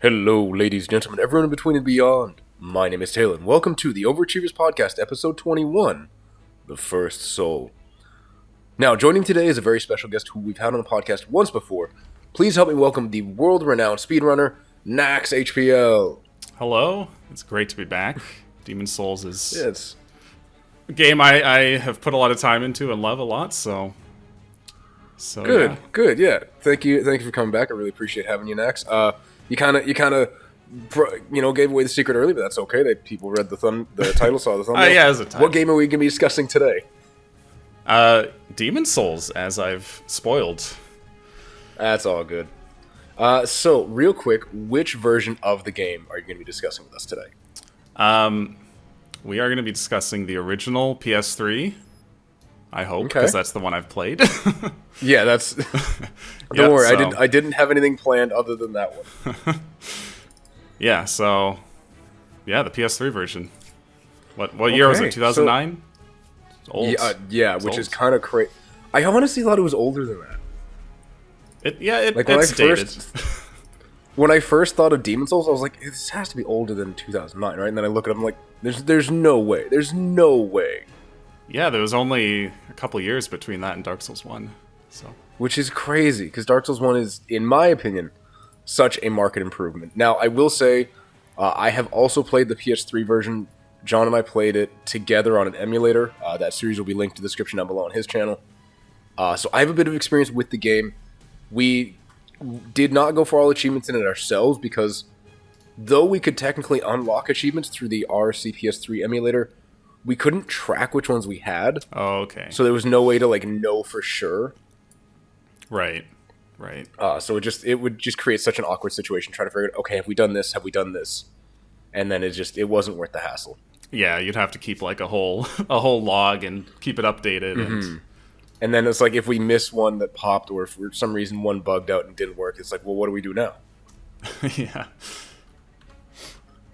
Hello, ladies and gentlemen, everyone in between and beyond. My name is Taylor, and welcome to the OverAchievers Podcast, episode 21, The First Soul. Now, joining today is a very special guest who we've had on the podcast once before. Please help me welcome the world-renowned speedrunner, Naxhpl. Hello, it's great to be back. Demon'ssss Souls is a game I have put a lot of time into and love a lot, so good, yeah. Thank you for coming back. I really appreciate having you, Nax. You kind of gave away the secret early, but that's okay. People read the title, saw the thumbnail. Yeah, as a title. What game are we going to be discussing today? Demon'ssss Souls, as I've spoiled. That's all good. So, real quick, which version of the game are you going to be discussing with us today? We are going to be discussing the original PS3. I hope, because that's the one I've played. Yeah, that's. Don't worry, so. I didn't have anything planned other than that one. Yeah, so the PS3 version. What year was it? 2009. So, old. Yeah, which is kind of crazy. I honestly thought it was older than that. It's dated. When I first thought of Demon'ssss Souls, I was like, this has to be older than 2009, right? And then I look at it, I'm like, there's no way. There's no way. Yeah, there was only a couple years between that and Dark Souls 1. So. Which is crazy, because Dark Souls 1 is, in my opinion, such a market improvement. Now, I will say, I have also played the PS3 version. John and I played it together on an emulator. That series will be linked in the description down below on his channel. So I have a bit of experience with the game. We did not go for all achievements in it ourselves, because though we could technically unlock achievements through the RCPS3 emulator, we couldn't track which ones we had. Oh, okay. So there was no way to know for sure. Right. So it would just create such an awkward situation trying to figure out, okay, have we done this? Have we done this? And then it wasn't worth the hassle. Yeah, you'd have to keep a whole log and keep it updated. Mm-hmm. And then it's like if we miss one that popped, or if for some reason one bugged out and didn't work, it's like, well, what do we do now? Yeah.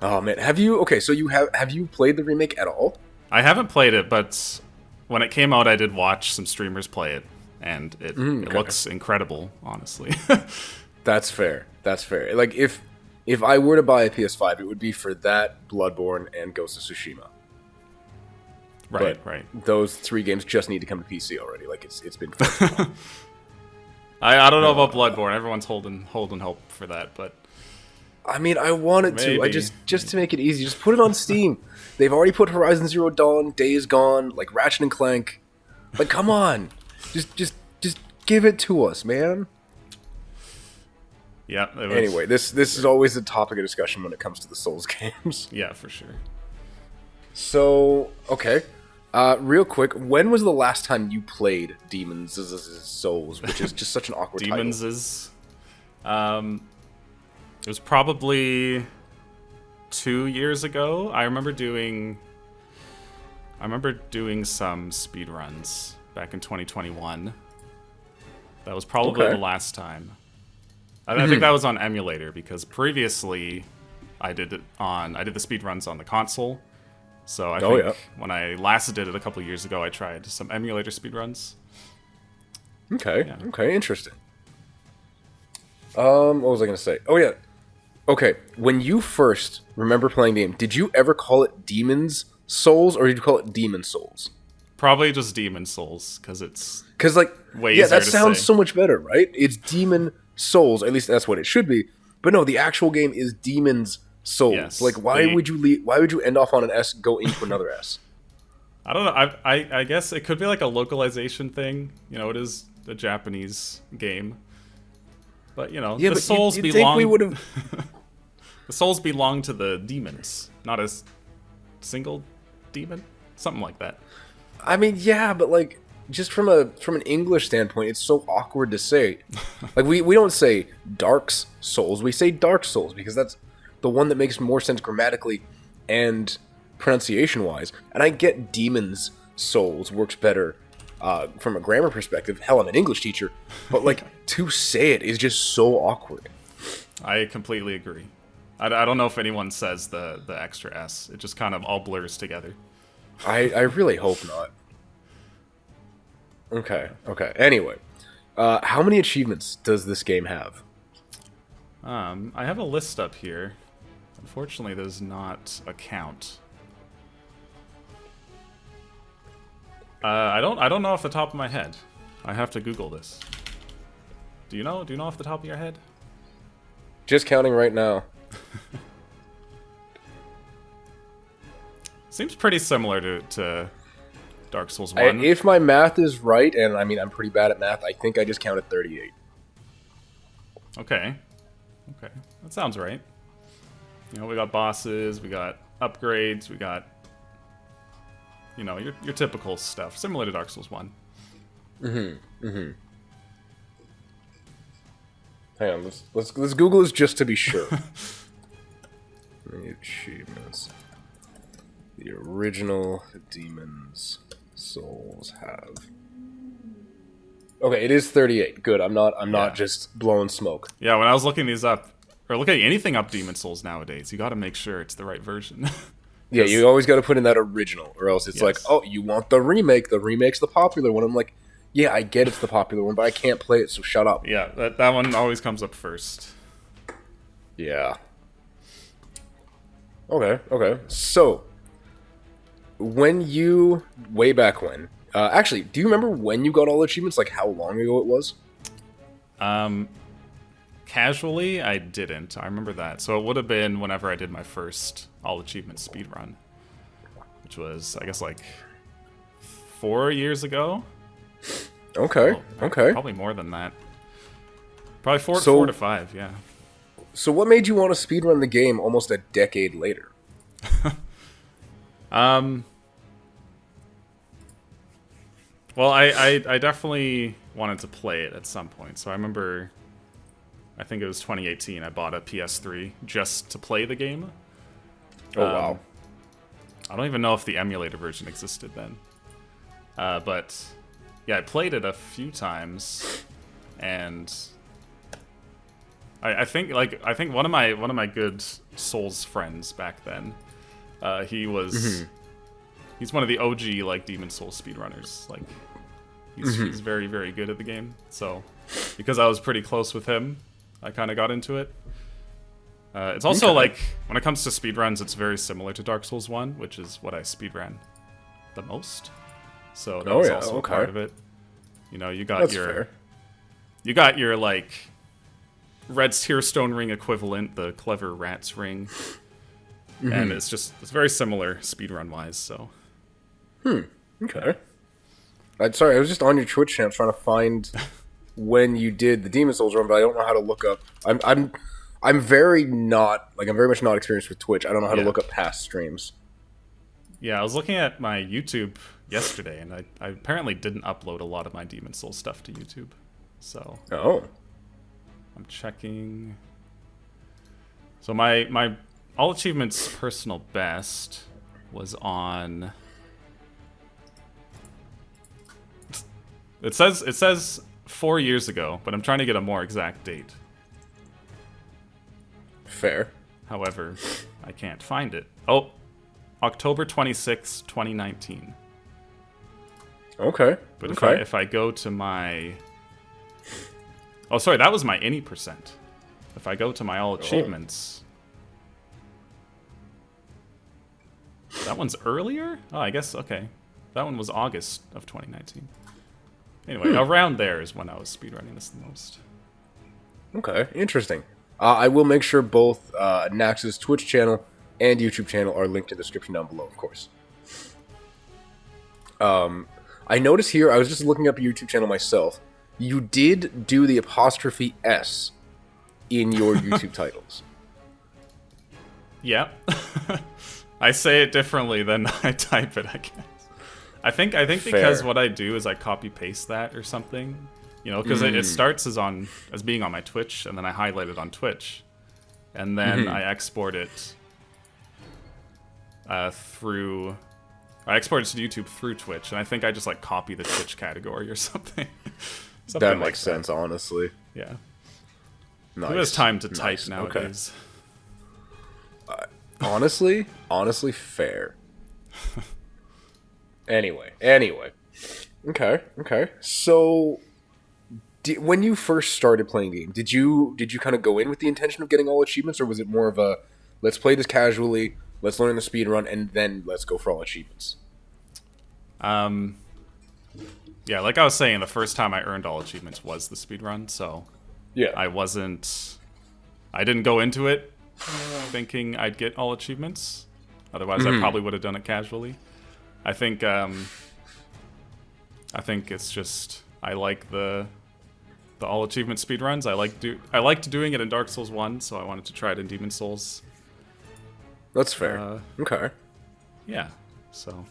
Oh man, have you played the remake at all? I haven't played it, but when it came out, I did watch some streamers play it, and it looks incredible, honestly. That's fair. Like, if I were to buy a PS5, it would be for that, Bloodborne, and Ghost of Tsushima. Right. Those three games just need to come to PC already. Like, it's been fun. I don't know about Bloodborne. Everyone's holding hope for that, but I mean, I wanted to. I just to make it easy, just put it on Steam. They've already put Horizon Zero Dawn, Days Gone, like Ratchet and Clank. Like, come on, just give it to us, man. Yeah. Anyway, this is always a topic of discussion when it comes to the Souls games. Yeah, for sure. So, okay, real quick, when was the last time you played Demon'ssss Souls, which is just such an awkward title? Demon'ssss. It was probably 2 years ago. I remember doing some speed runs back in 2021. That was probably the last time. I think that was on emulator, because previously I did the speed runs on the console. So I think when I last did it a couple years ago, I tried some emulator speed runs. Okay, interesting. What was I going to say? Oh yeah. Okay, when you first remember playing the game, did you ever call it Demon'ssss Souls, or did you call it Demon'ssss Souls? Probably just Demon'ssss Souls, because it's way easier that sounds so much better, right? It's Demon'ssss Souls, at least that's what it should be. But no, the actual game is Demon'ssss Souls. Yes, like, why would you end off on an S, go into another S? I don't know. I guess it could be like a localization thing. It is a Japanese game. But the souls belong. The souls belong to the demons, not a single demon, something like that. I mean, yeah, but like, just from an English standpoint, it's so awkward to say. Like, we don't say Dark's Souls, we say Dark Souls, because that's the one that makes more sense grammatically and pronunciation wise. And I get Demon'ssss Souls works better. From a grammar perspective, hell, I'm an English teacher, but like, to say it is just so awkward. I completely agree. I don't know if anyone says the extra S. It just kind of all blurs together. I really hope not. Okay. Anyway, how many achievements does this game have? I have a list up here. Unfortunately, there's not a count. I don't know off the top of my head. I have to Google this. Do you know? Do you know off the top of your head? Just counting right now. Seems pretty similar to Dark Souls 1. If my math is right, and I mean I'm pretty bad at math, I think I just counted 38. Okay. Okay. That sounds right. You know, we got bosses, we got upgrades, we got, you know, your typical stuff, similar to Dark Souls 1. Hang on, let's Google this just to be sure. The achievements the original Demon'ssss Souls have. Okay, it is 38. Good. I'm not just blowing smoke. Yeah, when I was looking these up, or looking at anything up Demon'ssss Souls nowadays, you got to make sure it's the right version. Yeah, you always got to put in that original, or else it's like, oh, you want the remake. The remake's the popular one. I'm like, yeah, I get it's the popular one, but I can't play it, so shut up. Yeah, that one always comes up first. Yeah. Okay. So, way back when, actually, do you remember when you got all achievements? Like, how long ago it was? Casually, I didn't. I remember that. So it would have been whenever I did my first all achievement speedrun, which was, I guess, like 4 years ago. Okay. Probably more than that. Probably 4 to 5, yeah. So what made you want to speedrun the game almost a decade later? Well, I definitely wanted to play it at some point. So I remember, I think it was 2018, I bought a PS3 just to play the game. Oh, wow. I don't even know if the emulator version existed then. But yeah, I played it a few times, and I think one of my good Souls friends back then, he's one of the OG like Demon'ssss Souls speedrunners. Like he's very, very good at the game. So because I was pretty close with him, I kind of got into it. It's also like, when it comes to speedruns, it's very similar to Dark Souls 1, which is what I speedran the most. So that was also a part of it. You know, you got your like Red's Tearstone ring equivalent, the Clever Rats ring. And it's very similar speedrun wise, so. Okay. Sorry, I was just on your Twitch channel trying to find when you did the Demon'ssss Souls run, but I don't know how to look up. I'm very much not experienced with Twitch. I don't know how to look up past streams. Yeah, I was looking at my YouTube yesterday, and I apparently didn't upload a lot of my Demon'ssss Souls stuff to YouTube. So. Oh. I'm checking. So my All Achievements personal best was on. It says 4 years ago, but I'm trying to get a more exact date. Fair. However, I can't find it. Oh, October 26, 2019. Okay. But if I go to my... Oh, sorry, that was my any percent. If I go to my all achievements... That one's earlier? Oh, I guess, okay. That one was August of 2019. Anyway, around there is when I was speedrunning this the most. Okay, interesting. I will make sure both Nax's Twitch channel and YouTube channel are linked in the description down below, of course. I noticed here, I was just looking up your YouTube channel myself, you did do the apostrophe S in your YouTube titles. Yep. I say it differently than I type it, I guess. I think because what I do is I copy paste that or something, you know, because it starts as being on my Twitch, and then I highlight it on Twitch, and then I export it through. I export it to YouTube through Twitch, and I think I just like copy the Twitch category or something. That makes sense, honestly. Yeah. Nice. Who has time to type nowadays? Okay. Honestly, fair. Anyway. Okay. So, When you first started playing the game, did you kind of go in with the intention of getting all achievements, or was it more of a let's play this casually, let's learn the speed run, and then let's go for all achievements? Yeah, like I was saying, the first time I earned all achievements was the speed run, so Yeah. I didn't go into it thinking I'd get all achievements. Otherwise, I probably would have done it casually. I think it's just I like the all achievement speedruns. I liked doing it in Dark Souls 1, so I wanted to try it in Demon'ssss Souls. That's fair. Okay. Yeah. So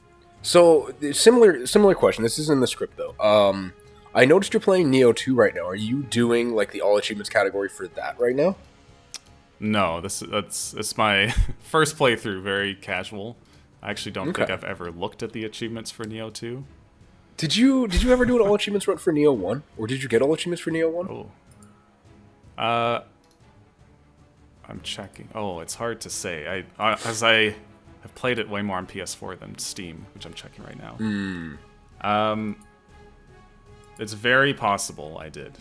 similar question. This is in the script though. I noticed you're playing Neo 2 right now. Are you doing like the all achievements category for that right now? No, it's my first playthrough, very casual. I actually don't think I've ever looked at the achievements for Neo 2. Did you ever do an all achievements run for Neo 1? Or did you get all achievements for Neo 1? Oh. I'm checking. Oh, it's hard to say. As I have played it way more on PS4 than Steam, which I'm checking right now. It's very possible I did.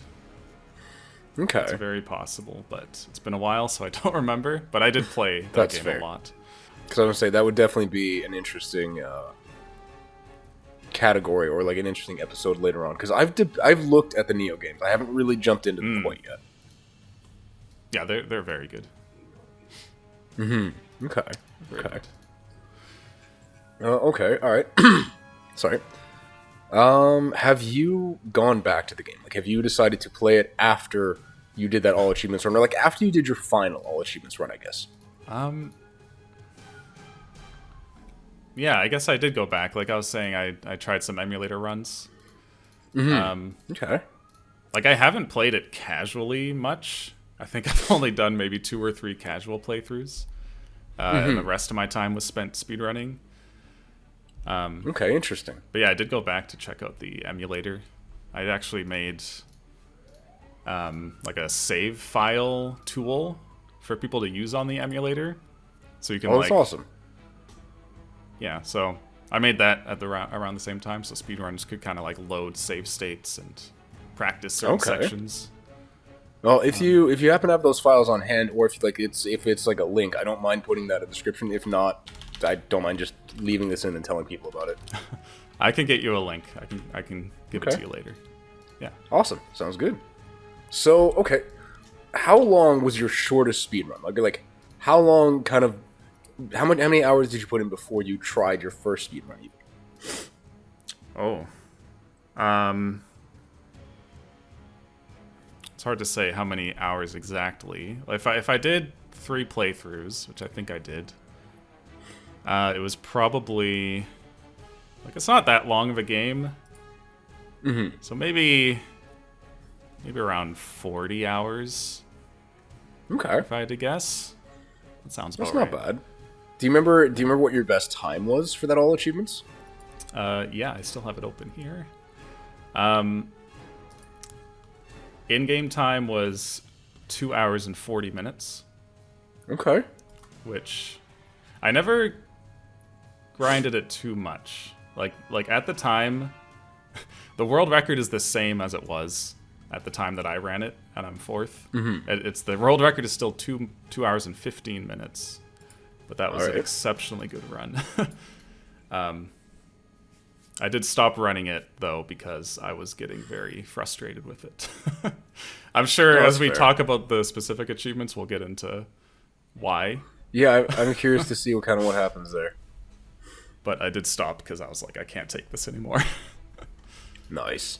Okay. It's very possible, but it's been a while, so I don't remember. But I did play that game a lot. Because I was going to say, that would definitely be an interesting category, or like an interesting episode later on. Because I've looked at the Neo games. I haven't really jumped into them quite yet. Yeah, they're very good. Mm-hmm. Okay. Very good. Okay, alright. Sorry. Have you gone back to the game? Like, have you decided to play it after you did that all achievements run, or like after you did your final all achievements run, I guess? Yeah, I guess I did go back. Like I was saying, I tried some emulator runs. Okay. Like, I haven't played it casually much. I think I've only done maybe 2 or 3 casual playthroughs. And the rest of my time was spent speedrunning. Okay, interesting. But yeah, I did go back to check out the emulator. I actually made like a save file tool for people to use on the emulator. So you can that's awesome. Yeah, so I made that at around the same time, so speedrunners could kind of like load save states and practice certain sections. Well, if you happen to have those files on hand, or if it's like a link, I don't mind putting that in the description. If not, I don't mind just leaving this in and telling people about it. I can get you a link. I can give it to you later. Yeah. Awesome. Sounds good. So, okay, how long was your shortest speedrun? Like how long how many hours did you put in before you tried your first speedrun? Oh. It's hard to say how many hours exactly. If I did 3 playthroughs, which I think I did, it was probably like, it's not that long of a game. So maybe around 40 hours. Okay. If I had to guess. That sounds about right. That's not bad. Do you remember what your best time was for that all achievements? Yeah, I still have it open here. In-game time was 2 hours and 40 minutes. Okay. Which I never grinded it too much. Like at the time, the world record is the same as it was at the time that I ran it, and I'm 4th. It's the world record is still 2 hours and 15 minutes, but that was an exceptionally good run. I did stop running it though because I was getting very frustrated with it. I'm sure as we talk about the specific achievements, we'll get into why. Yeah, I'm curious to see what happens there. But I did stop because I was like, I can't take this anymore. Nice.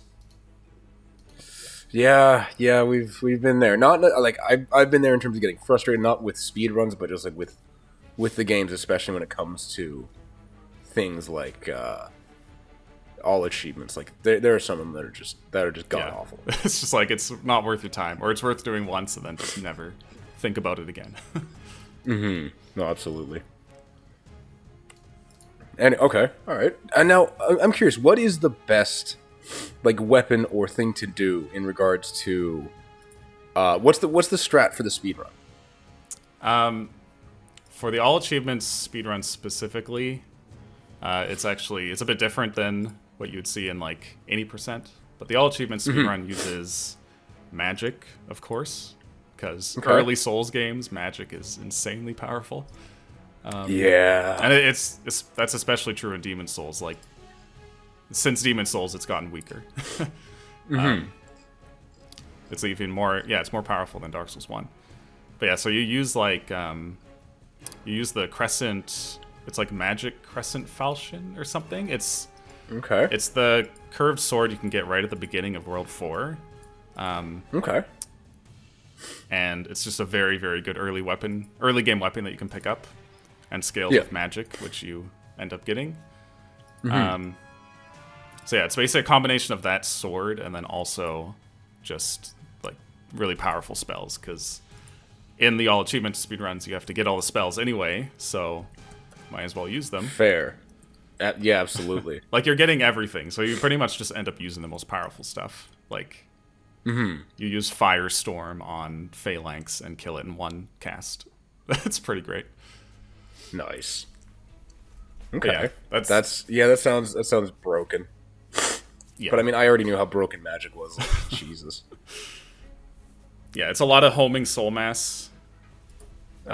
Yeah, we've been there. Not like I've been there in terms of getting frustrated, not with speed runs, but just like with the games, especially when it comes to things like all achievements. Like there are some of them that are just god awful. It's just like, it's not worth your time, or it's worth doing once and then just never think about it again. No, absolutely. And okay, all right. And now I'm curious, what is the best like weapon or thing to do in regards to what's the strat for the speedrun? For the all achievements speedrun specifically, it's a bit different than what you would see in like 80%. But the all achievements speedrun uses magic, of course, because early Souls games, magic is insanely powerful. And that's especially true in Demon'ssss Souls. Like, since Demon'ssss Souls, it's gotten weaker. It's even more, it's more powerful than Dark Souls 1. But yeah, so you use like, you use the crescent, it's like magic crescent falchion or something. It's the curved sword you can get right at the beginning of World 4. And it's just a very, very good early game weapon that you can pick up and scale with magic, which you end up getting. So yeah, it's basically a combination of that sword and then also just like really powerful spells, because in the all achievement speedruns you have to get all the spells anyway, so might as well use them. Fair. Yeah, absolutely. Like, you're getting everything, so you pretty much just end up using the most powerful stuff. Like, you use Firestorm on Phalanx and kill it in one cast. That's pretty great. Nice. Okay. Yeah, that sounds broken. Yeah. But I mean, I already knew how broken magic was. Like, Jesus. Yeah, it's a lot of homing soul mass. The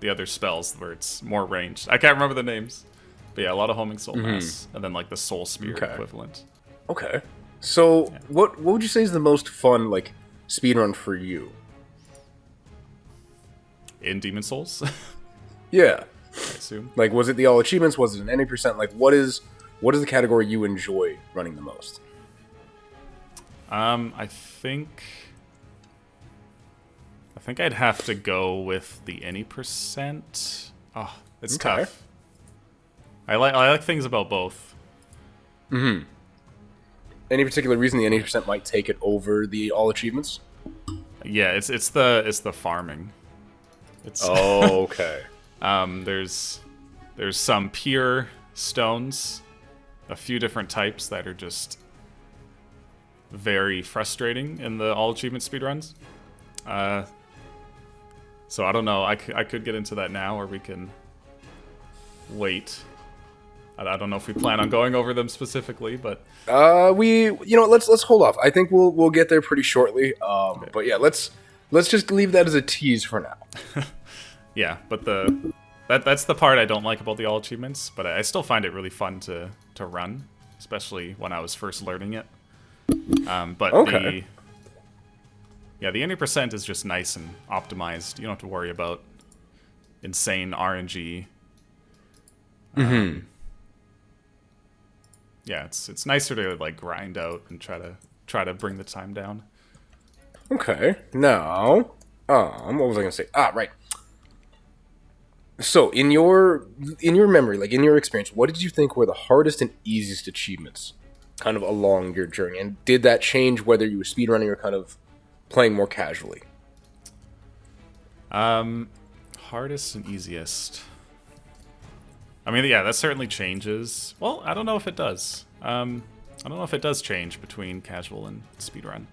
other spells where it's more ranged. I can't remember the names. But yeah, a lot of homing soul mass. And then like the soul spear equivalent. Okay. So what would you say is the most fun like speedrun for you? In Demon'ssss Souls? Yeah. I assume. Like, was it the all achievements? Was it an any percent? Like, what is the category you enjoy running the most? I think I'd have to go with the any percent. Oh, it's tough. I like things about both. Any particular reason the any percent might take it over the all achievements? Yeah, it's the farming. It's okay. There's some pure stones, a few different types that are just very frustrating in the all achievement speedruns. So I don't know. I could get into that now, or we can wait. I don't know if we plan on going over them specifically, but let's hold off. I think we'll get there pretty shortly. Okay. But yeah, let's just leave that as a tease for now. Yeah, but that's the part I don't like about the all achievements, but I still find it really fun to run, especially when I was first learning it. The any percent is just nice and optimized. You don't have to worry about insane RNG. Yeah, it's nicer to like grind out and try to bring the time down. Okay. Now, what was I gonna say? Right. So, in your memory, like in your experience, what did you think were the hardest and easiest achievements kind of along your journey? And did that change whether you were speedrunning or kind of playing more casually? Hardest and easiest. I mean, yeah, that certainly changes. Well, I don't know if it does. I don't know if it does change between casual and speedrun.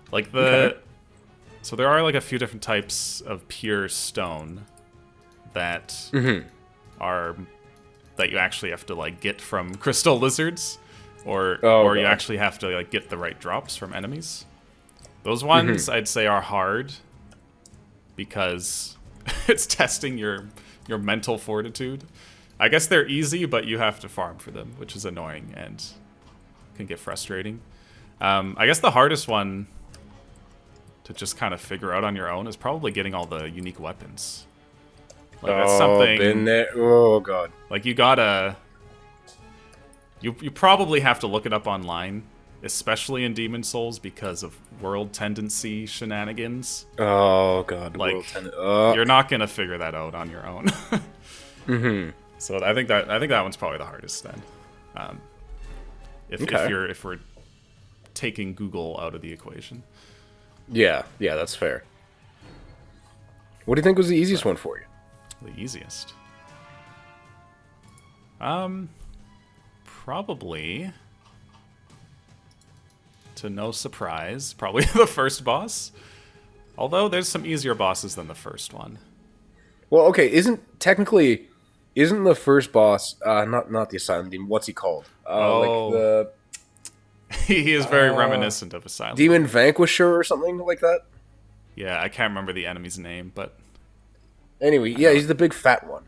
Like so there are like a few different types of pure stone that are that you actually have to like get from crystal lizards, or you actually have to like get the right drops from enemies. Those ones I'd say are hard because it's testing your mental fortitude. I guess they're easy, but you have to farm for them, which is annoying and can get frustrating. I guess the hardest one to just kind of figure out on your own is probably getting all the unique weapons. Like, that's something. Been there. Oh god. Like, you gotta. You probably have to look it up online, especially in Demon'ssss Souls, because of world tendency shenanigans. Oh god. Like, you're not gonna figure that out on your own. So I think that one's probably the hardest then. If we're taking Google out of the equation. Yeah, that's fair. What do you think was the easiest one for you? The easiest. Probably, to no surprise, probably the first boss. Although there's some easier bosses than the first one. Well, okay, isn't technically isn't the first boss not the Asylum Demon? What's he called? Like the he is very reminiscent of Asylum Demon Vanquisher or something like that. Yeah, I can't remember the enemy's name, but anyway, yeah, he's the big fat one.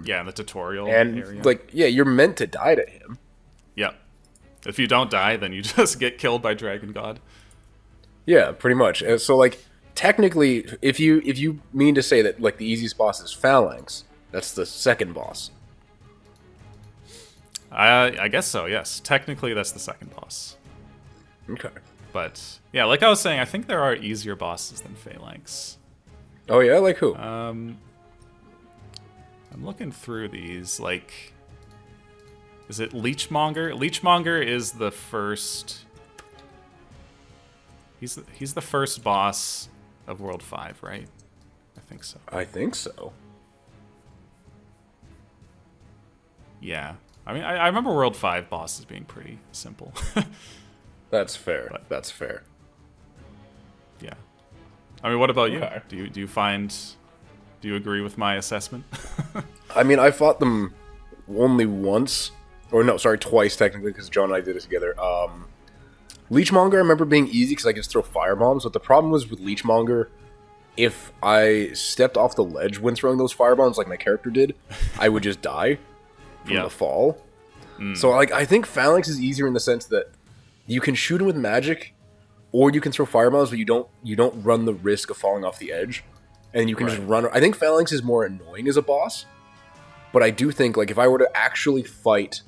Yeah, in the tutorial and area. like, yeah, you're meant to die to him. Yep. If you don't die, then you just get killed by Dragon God. Yeah, pretty much. So like, technically, if you mean to say that like the easiest boss is Phalanx, that's the second boss. I guess so. Yes, technically that's the second boss. Okay. But yeah, like I was saying, I think there are easier bosses than Phalanx. Oh yeah, like who? I'm looking through these. Like, is it Leechmonger? Leechmonger is the first. He's the first boss of World 5, right? I think so. I think so. Yeah. I mean, I remember World 5 bosses being pretty simple. That's fair. But, that's fair. Yeah. I mean, what about you? Okay. Do you agree with my assessment? I mean, I fought them only once. Or no, sorry, twice technically, because John and I did it together. Leechmonger I remember being easy because I could just throw firebombs, but the problem was with Leechmonger, if I stepped off the ledge when throwing those firebombs like my character did, I would just die from the fall. So like, I think Phalanx is easier in the sense that you can shoot him with magic, or you can throw firebombs, but you don't run the risk of falling off the edge, and you can just run. I think Phalanx is more annoying as a boss, but I do think like if I were to actually fight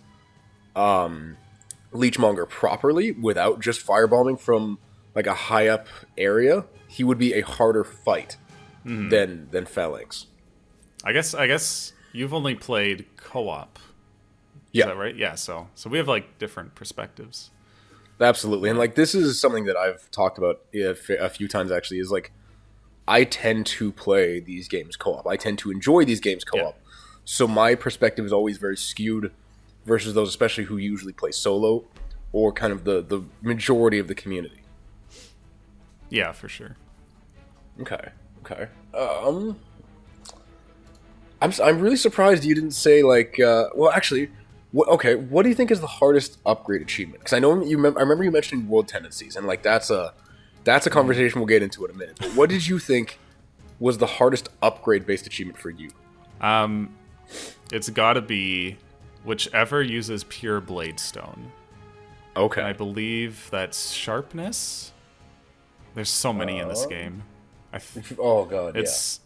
Leechmonger properly without just firebombing from like a high up area, he would be a harder fight than Phalanx. I guess you've only played co-op. Yeah. Is that right? Yeah, so we have like different perspectives. Absolutely. And like, this is something that I've talked about a few times actually, is like, I tend to play these games co-op. I tend to enjoy these games co-op. Yeah. So my perspective is always very skewed versus those especially who usually play solo or kind of the majority of the community. Yeah, for sure. Okay. I'm really surprised you didn't say like well, actually, what do you think is the hardest upgrade achievement? Because I know I remember you mentioning world tendencies, and like that's a conversation we'll get into in a minute. But what did you think was the hardest upgrade based achievement for you? It's got to be whichever uses pure Bladestone. Okay. And I believe that's sharpness. There's so many in this game. Oh god, it's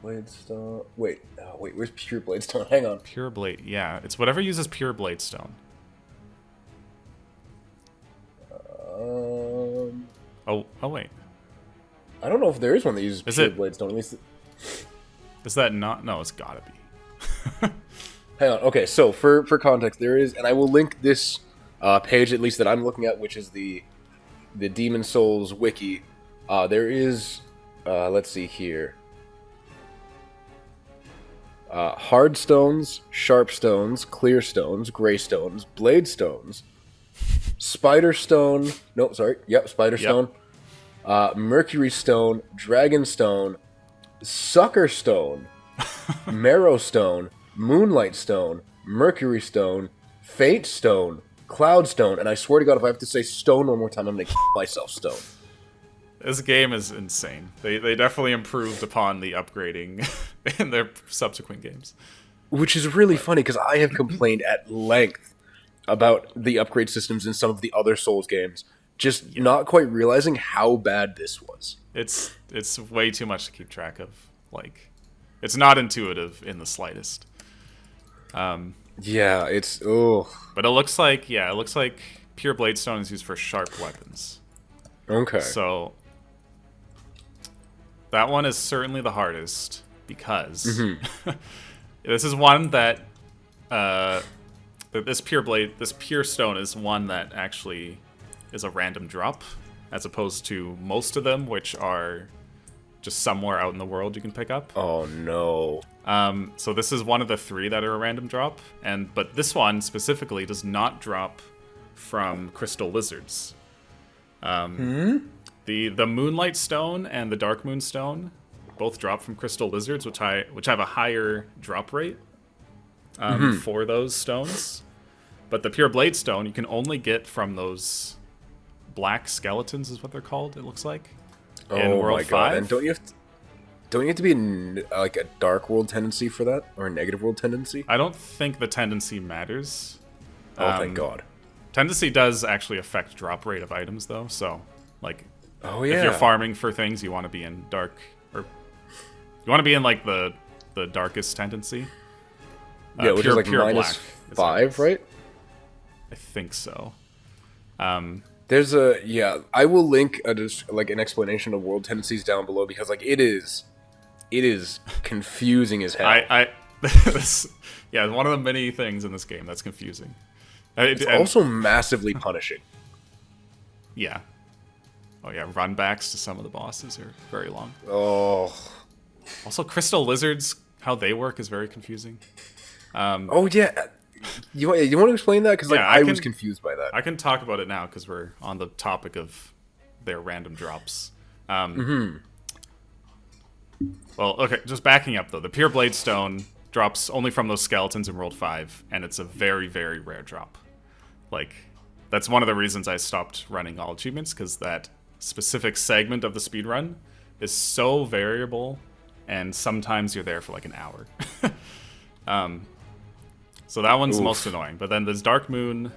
Bladestone. Wait, where's pure Bladestone? Hang on. Pure Blade. Yeah, it's whatever uses pure Bladestone. Oh wait. I don't know if there is one that uses pure Bladestone. At least. Is that not? No, it's gotta be. Hang on. Okay, so for context, there is, and I will link this page at least that I'm looking at, which is the Demon'ssss Souls wiki. There is, let's see here. Hard stones, sharp stones, clear stones, gray stones, blade stones, spider stone. No, sorry. Yep, spider stone. Mercury stone, dragon stone, sucker stone, marrow stone, moonlight stone, mercury stone, fate stone, cloud stone, and I swear to God, if I have to say stone one more time, I'm gonna kill myself. Stone. This game is insane. They definitely improved upon the upgrading in their subsequent games. Which is really funny, because I have complained at length about the upgrade systems in some of the other Souls games, just not quite realizing how bad this was. It's way too much to keep track of. Like, it's not intuitive in the slightest. Yeah, it's... Ugh. But it looks like pure Bladestone is used for sharp weapons. Okay. So that one is certainly the hardest because this is one that this pure stone is one that actually is a random drop, as opposed to most of them, which are just somewhere out in the world you can pick up. Oh no. So this is one of the 3 that are a random drop, but this one specifically does not drop from crystal lizards. The Moonlight Stone and the Dark Moon Stone both drop from crystal lizards, which have a higher drop rate for those stones. But the pure blade stone you can only get from those black skeletons, is what they're called. It looks like. In World my 5. god! And don't you have to be like a dark world tendency for that, or a negative world tendency? I don't think the tendency matters. Oh, thank God. Tendency does actually affect drop rate of items, though. So, like, oh yeah, if you're farming for things, you want to be in dark, or you want to be in like the darkest tendency. Yeah, which is like -5, right? I think so. There's I will link an explanation of world tendencies down below, because like it is confusing as hell. One of the many things in this game that's confusing. It's also massively punishing. Yeah. Oh yeah, run backs to some of the bosses are very long. Oh. Also, crystal lizards, how they work is very confusing. Oh yeah. You want to explain that? Because I was confused by that. I can talk about it now because we're on the topic of their random drops. Well, okay, just backing up though. The pure blade stone drops only from those skeletons in World 5, and it's a very, very rare drop. Like, that's one of the reasons I stopped running all achievements, because that specific segment of the speedrun is so variable, and sometimes you're there for like an hour. So that one's the most annoying. But then there's Dark Moon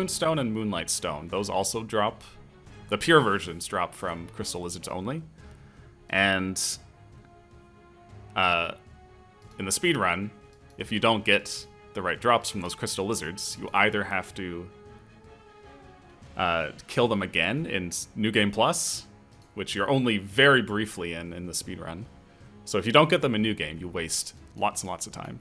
Stone and Moonlight Stone. Those also drop. The pure versions drop from Crystal Lizards only. And in the speedrun, if you don't get the right drops from those Crystal Lizards, you either have to kill them again in New Game Plus, which you're only very briefly in the speedrun. So if you don't get them in New Game, you waste lots and lots of time.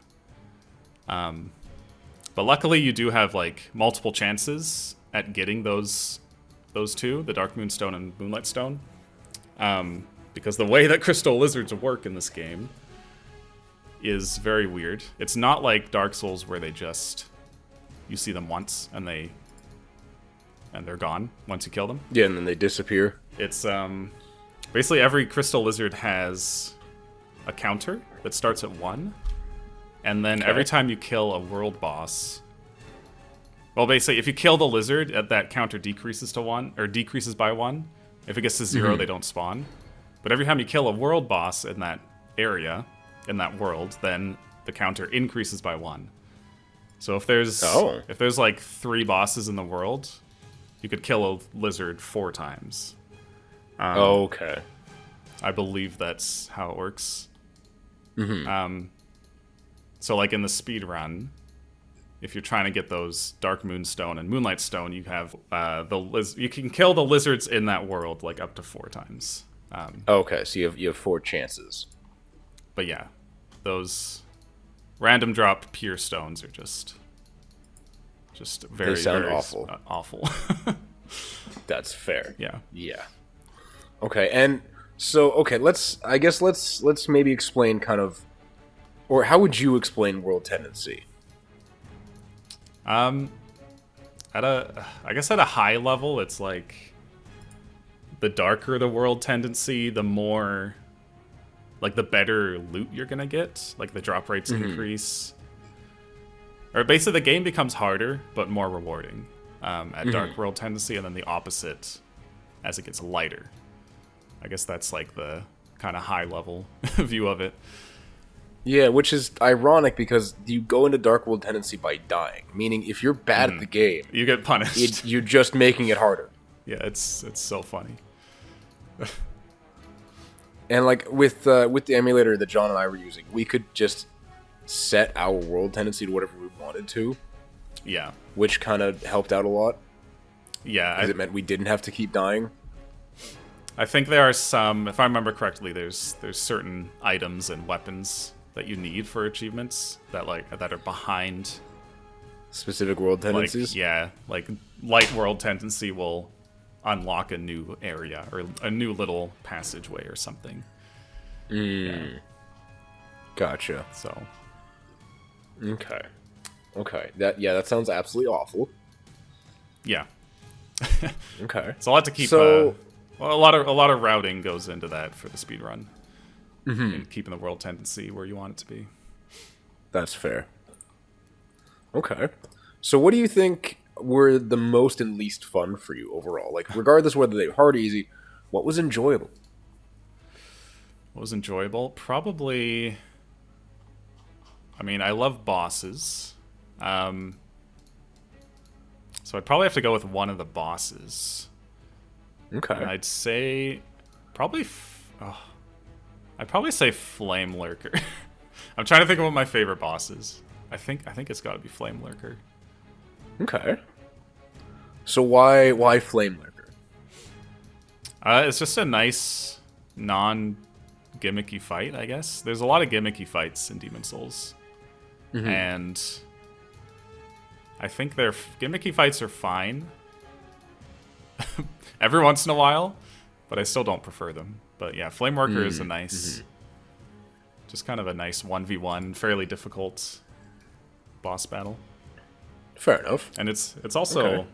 But luckily you do have like multiple chances at getting those two, the Dark Moon Stone and Moonlight Stone. Because the way that Crystal Lizards work in this game is very weird. It's not like Dark Souls where you see them once and they're gone once you kill them. Yeah, and then they disappear. It's basically every Crystal Lizard has a counter that starts at 1. And then every time you kill a world boss, well, basically, if you kill the lizard, that counter decreases to 1, or decreases by 1. If it gets to 0, they don't spawn. But every time you kill a world boss in that area, in that world, then the counter increases by 1. So if there's like 3 bosses in the world, you could kill a lizard 4 times. Okay. I believe that's how it works. So, like in the speed run, if you're trying to get those Dark Moon Stone and Moonlight Stone, you have you can kill the lizards in that world like up to 4 times. Okay, so you have 4 chances. But yeah, those random drop pure stones are just very, they sound very awful. Awful. That's fair. Yeah. Yeah. Okay, and so let's maybe explain kind of. Or how would you explain world tendency? I guess at a high level, it's like the darker the world tendency, the more, like the better loot you're gonna get. Like the drop rates increase. Or basically the game becomes harder, but more rewarding at dark world tendency, and then the opposite as it gets lighter. I guess that's like the kind of high level view of it. Yeah, which is ironic because you go into Dark World tendency by dying. Meaning, if you're bad at the game, you get punished. You're just making it harder. Yeah, it's so funny. And like with the emulator that John and I were using, we could just set our world tendency to whatever we wanted to. Yeah, which kind of helped out a lot. Yeah, because it meant we didn't have to keep dying. I think there are some, if I remember correctly, there's certain items and weapons that you need for achievements that are behind specific world tendencies. Like light world tendency will unlock a new area or a new little passageway or something. Yeah. Gotcha. So. Okay. That sounds absolutely awful. Yeah. Okay. It's a lot to keep. So a lot of routing goes into that for the speedrun. and keeping the world tendency where you want it to be. That's fair. Okay. So what do you think were the most and least fun for you overall? Like, regardless whether they were hard or easy, what was enjoyable? What was enjoyable? Probably... I mean, I love bosses. So I'd probably have to go with one of the bosses. Okay. And I'd say... Probably... I'd probably say Flame Lurker. I'm trying to think of what my favorite boss is. I think it's got to be Flame Lurker. Okay. So why Flame Lurker? It's just a nice, non-gimmicky fight, I guess. There's a lot of gimmicky fights in Demon'ssss Souls. And I think their gimmicky fights are fine every once in a while, but I still don't prefer them. But yeah, Flame Lurker is a nice, just kind of a nice 1v1, fairly difficult boss battle. Fair enough. And it's also, okay.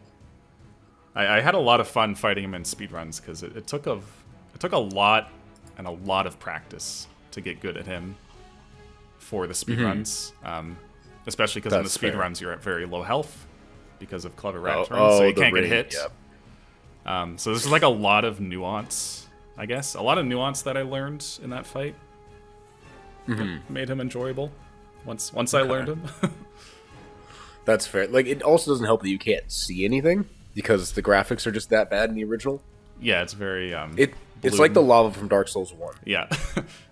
I had a lot of fun fighting him in speedruns because it took a lot of practice to get good at him for the speedruns. Especially because in the speedruns you're at very low health because of clever rat turns, so you can't get hit. Yep. So there's like a lot of nuance, I guess. A lot of nuance that I learned in that fight. Made him enjoyable once I learned him. That's fair. Like, it also doesn't help that you can't see anything because the graphics are just that bad in the original. Yeah, it's very it's like the lava from Dark Souls 1. Yeah.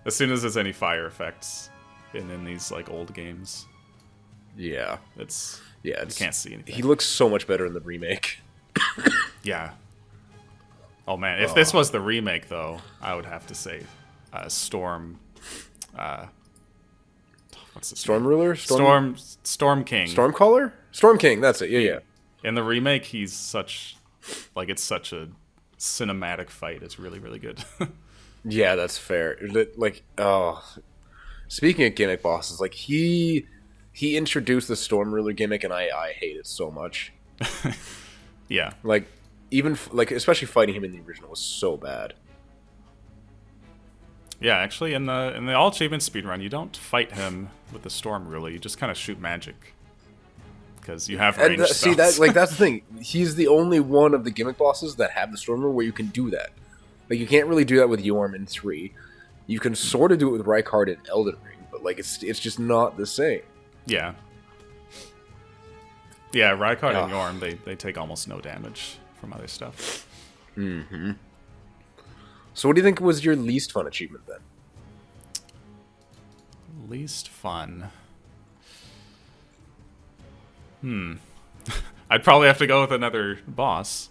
As soon as there's any fire effects in these like old games. Yeah. You can't see anything. He looks so much better in the remake. Yeah. Oh man, if this was the remake though, I would have to say Storm what's the Storm Ruler? Storm King. Stormcaller? Storm King, that's it. Yeah. In the remake, he's it's such a cinematic fight. It's really, really good. Yeah, that's fair. Speaking of gimmick bosses, like he introduced the Storm Ruler gimmick, and I hate it so much. Yeah. Like, even especially fighting him in the original was so bad. Yeah, actually, in the All Achievement speedrun, you don't fight him with the Storm Ruler. You just kind of shoot magic because you have ranged spells. See, that's the thing. He's the only one of the gimmick bosses that have the Storm Ruler where you can do that. Like, you can't really do that with Yorm in 3. You can sort of do it with Rykard in Elden Ring, but like it's just not the same. Yeah. Yeah, Rykard and Yorm, they take almost no damage from other stuff. So what do you think was your least fun achievement then? Least fun. I'd probably have to go with another boss.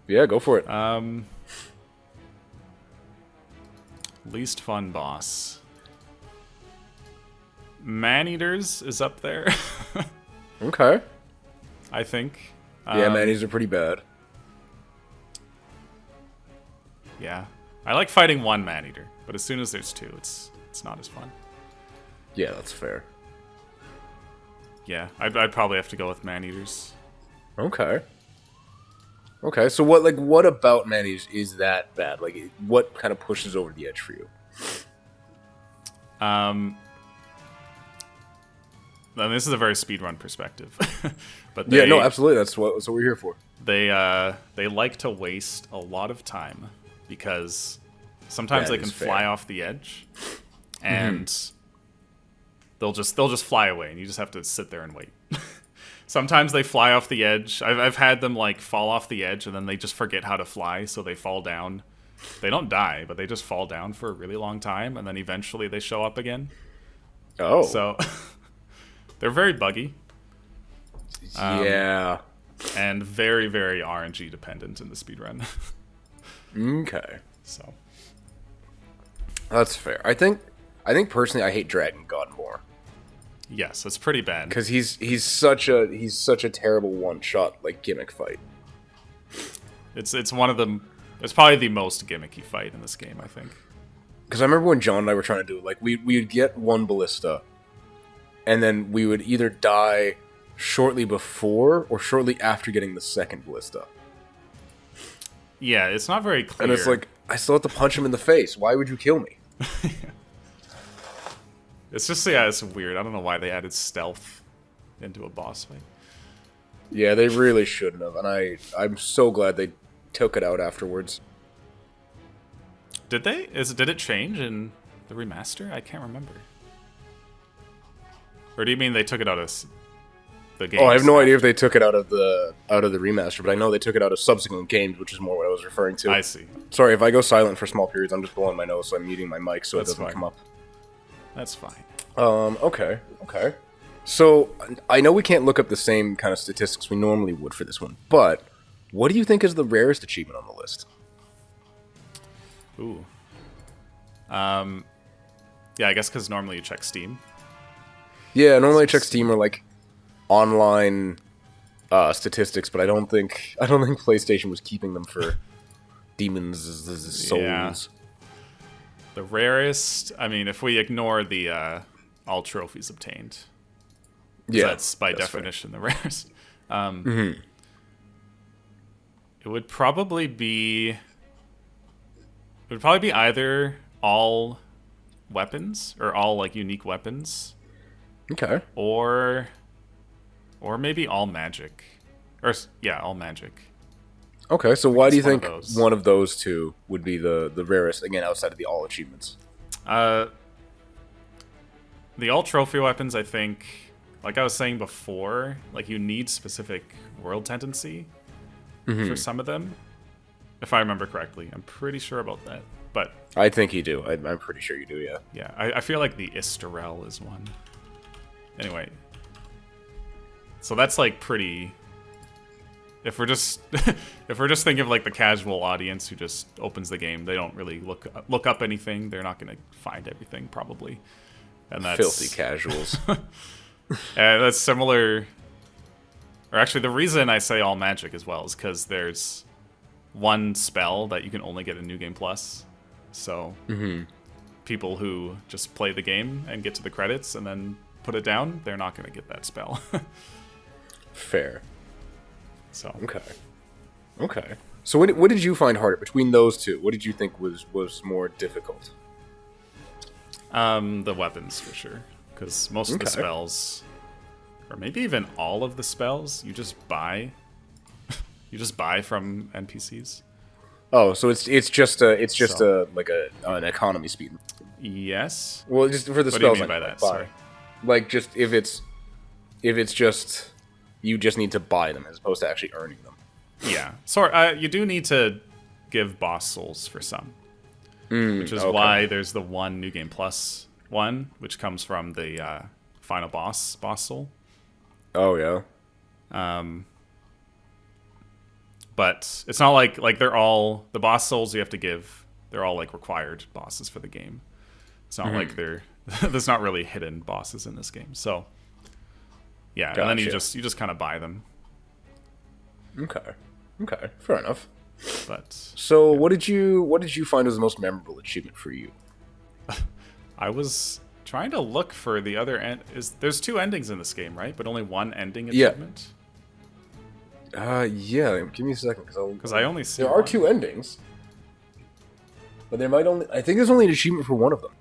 Yeah, go for it. Least fun boss. Man-Eaters is up there. Okay. I think. Yeah, Man-Eaters are pretty bad. Yeah. I like fighting one Man-Eater, but as soon as there's two, it's not as fun. Yeah, that's fair. Yeah, I'd probably have to go with Man-Eaters. Okay. Okay, so what about Man-Eaters is that bad? Like, what kind of pushes over the edge for you? I mean, this is a very speedrun perspective, but yeah, no, absolutely. That's what we're here for. They like to waste a lot of time because sometimes they can fly off the edge, and they'll just fly away, and you just have to sit there and wait. Sometimes they fly off the edge. I've had them like fall off the edge, and then they just forget how to fly, so they fall down. They don't die, but they just fall down for a really long time, and then eventually they show up again. Oh, so they're very buggy. Yeah, and very, very RNG dependent in the speedrun. Okay, so that's fair. I think personally, I hate Dragon God more. Yes, that's pretty bad because he's such a terrible one-shot like gimmick fight. It's one of the it's probably the most gimmicky fight in this game, I think. Because I remember when John and I were trying to do it, like we would get one ballista, and then we would either die shortly before or shortly after getting the second ballista. Yeah, it's not very clear. And it's like, I still have to punch him in the face. Why would you kill me? It's just, yeah, it's weird. I don't know why they added stealth into a boss fight. Yeah, they really shouldn't have, and I'm so glad they took it out afterwards. Did they? Did it change in the remaster? I can't remember. Or do you mean they took it out of the game? Oh, I have no idea if they took it out of the remaster, but I know they took it out of subsequent games, which is more what I was referring to. I see. Sorry, if I go silent for small periods, I'm just blowing my nose, so I'm muting my mic so it doesn't come up. That's fine. Okay. So, I know we can't look up the same kind of statistics we normally would for this one, but what do you think is the rarest achievement on the list? Ooh. Yeah, I guess because normally you check Steam. Yeah, normally I check Steam or like online statistics, but I don't think PlayStation was keeping them for Demon'ssss Souls. Yeah. The rarest, I mean, if we ignore the all trophies obtained. Yeah, that's by definition the rarest. It would probably be either all weapons or all like unique weapons. Okay. Or maybe all magic. All magic. Okay, so why do you think one of those two would be the rarest, again, outside of the all achievements? The all trophy weapons, I think, like I was saying before, like you need specific world tendency for some of them. If I remember correctly. I'm pretty sure about that. But I think you do. I'm pretty sure you do, yeah. Yeah, I feel like the Istarel is one. Anyway. So that's like pretty... If we're just thinking of like the casual audience who just opens the game, they don't really look up anything. They're not going to find everything probably, and that's filthy casuals. And that's similar. Or actually, the reason I say all magic as well is because there's one spell that you can only get in New Game Plus. So people who just play the game and get to the credits and then put it down, they're not going to get that spell. Fair. So okay. So what did you find harder between those two? What did you think was more difficult? The weapons for sure, because most of the spells, or maybe even all of the spells, you just buy. You just buy from NPCs. Oh, so it's just an economy speed. Yes. Well, just for the what spells. What do you mean by that? Buy. Sorry. Like just if it's just. You just need to buy them as opposed to actually earning them. Yeah. Sorry, you do need to give boss souls for some. Which is why there's the one New Game Plus one, which comes from the final boss soul. Oh, yeah. But it's not like they're all... The boss souls you have to give, they're all like required bosses for the game. It's not like there's not really hidden bosses in this game. So... Yeah, gotcha. And then you just kind of buy them. Okay, fair enough. But so, yeah. What did you find was the most memorable achievement for you? I was trying to look for the other end. There's two endings in this game, right? But only one ending achievement. Yeah. Give me a second, because I only see there are two endings, but there might only. I think there's only an achievement for one of them.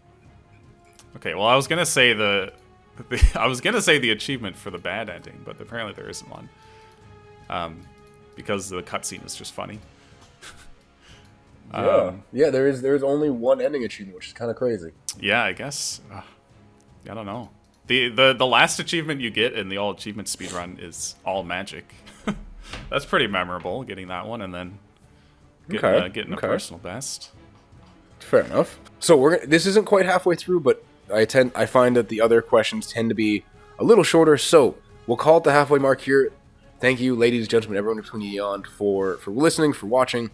Okay, well, I was gonna say the achievement for the bad ending, but apparently there isn't one. Because the cutscene is just funny. Yeah, there is only one ending achievement, which is kind of crazy. Yeah, I guess. I don't know. The last achievement you get in the all achievement speedrun is all magic. That's pretty memorable, getting that one, and then getting a personal best. Fair enough. So this isn't quite halfway through, but I find that the other questions tend to be a little shorter, so we'll call it the halfway mark here. Thank you, ladies and gentlemen, everyone between you and beyond, for listening, for watching.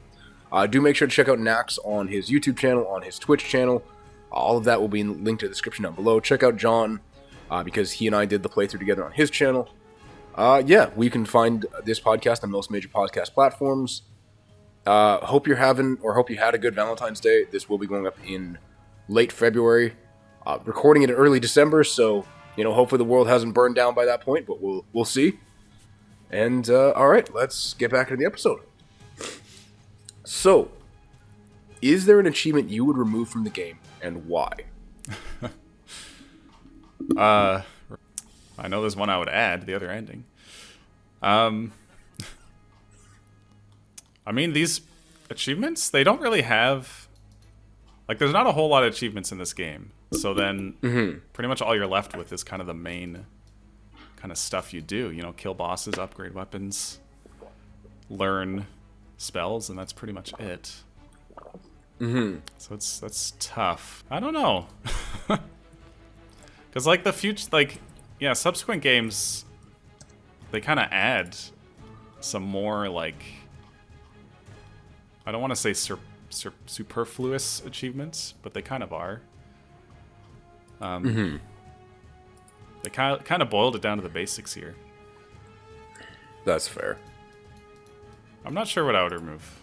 Do make sure to check out Nax on his YouTube channel, on his Twitch channel. All of that will be linked to the description down below. Check out John, because he and I did the playthrough together on his channel. We can find this podcast on most major podcast platforms. Hope you had a good Valentine's Day. This will be going up in late February. Recording it in early December, so hopefully the world hasn't burned down by that point, but we'll see. And all right, let's get back into the episode. So, is there an achievement you would remove from the game, and why? I know there's one I would add, the other ending. I mean, these achievements, they don't really have... Like, there's not a whole lot of achievements in this game. So then, pretty much all you're left with is kind of the main kind of stuff you do. You know, kill bosses, upgrade weapons, learn spells, and that's pretty much it. So that's tough. I don't know. Because, like, the future... Like, yeah, subsequent games, they kind of add some more, like... I don't want to say superfluous achievements, but they kind of are. They kind of boiled it down to the basics here. That's fair. I'm not sure what I would remove.